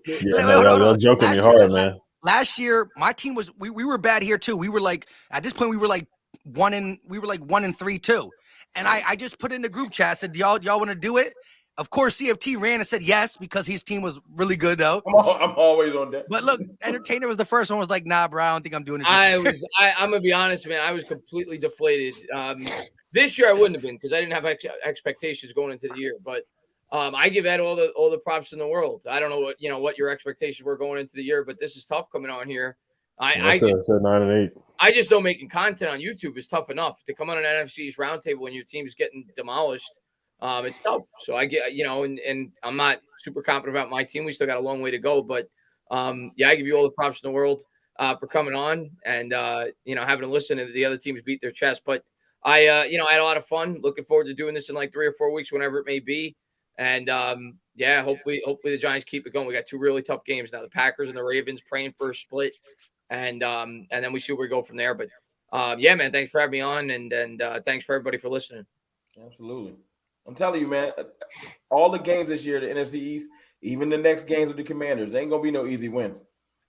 Y'all joking me hard, man. Last year, my team was we were bad here too. We were like at this point we were like 1-3 too. And I just put in the group chat, said, y'all want to do it? Of course, CFT ran and said yes because his team was really good though. I'm always on that. But look, Entertainer was the first one. Was like, nah, bro, I don't think I'm doing it. I'm gonna be honest, man. I was completely deflated. This year I wouldn't have been because I didn't have expectations going into the year. But I give Ed all the props in the world. I don't know what your expectations were going into the year, but this is tough coming on here. I said 9-8. I just know making content on YouTube is tough enough. To come on an NFC's roundtable when your team's getting demolished, it's tough. So I get, and I'm not super confident about my team. We still got a long way to go, but I give you all the props in the world for coming on and having to listen to the other teams beat their chest. But I had a lot of fun. Looking forward to doing this in like 3 or 4 weeks, whenever it may be. And hopefully the Giants keep it going. We got 2 really tough games now: the Packers and the Ravens. Praying for a split. And then we see where we go from there. But man, thanks for having me on, and thanks for everybody for listening. Absolutely. I'm telling you, man, all the games this year, the NFC East, even the next games with the Commanders, ain't gonna be no easy wins.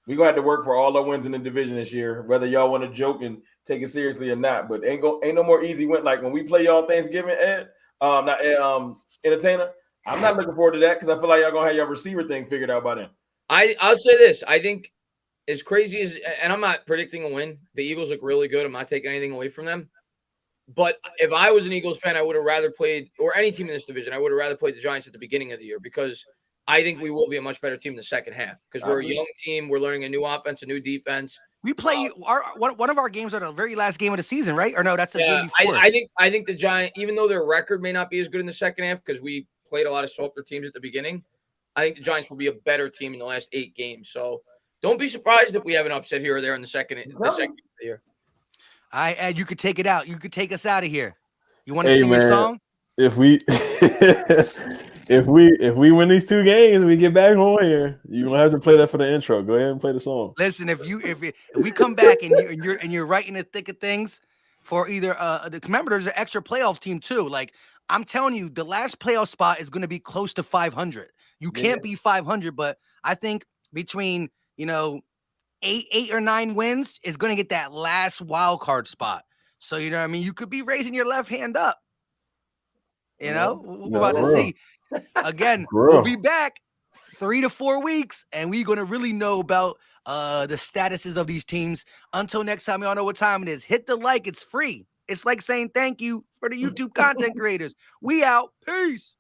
We're gonna have to work for all the wins in the division this year, whether y'all want to joke and take it seriously or not. But ain't no more easy win. Like when we play y'all Thanksgiving, Entertainer, I'm not looking forward to that because I feel like y'all gonna have your receiver thing figured out by then. I'll say this. I think as crazy as, and I'm not predicting a win. The Eagles look really good. I'm not taking anything away from them. But if I was an Eagles fan, I would have rather played, or any team in this division, I would have rather played the Giants at the beginning of the year because I think we will be a much better team in the second half because we're a young team. We're learning a new offense, a new defense. We play one of our games are the very last game of the season, right? Or no, that's the game before. I think the Giants, even though their record may not be as good in the second half because we played a lot of softer teams at the beginning, I think the Giants will be a better team in the last 8 games. So don't be surprised if we have an upset here or there in the second game of the year. Ed, you could take it out. You could take us out of here. You want to sing your song? If we if we win these 2 games, we get back on here. You're gonna have to play that for the intro. Go ahead and play the song. Listen, if we come back and you're right in the thick of things for either remember there's an extra playoff team too. Like I'm telling you, the last playoff spot is going to be close to 500. You can't be 500, but I think between 8 or 9 wins is going to get that last wild card spot. So you know what I mean, you could be raising your left hand up. We're about to see. Again, we'll be back 3 to 4 weeks, and we're going to really know about the statuses of these teams. Until next time, y'all know what time it is. Hit the like. It's free. It's like saying thank you for the YouTube content creators. We out. Peace.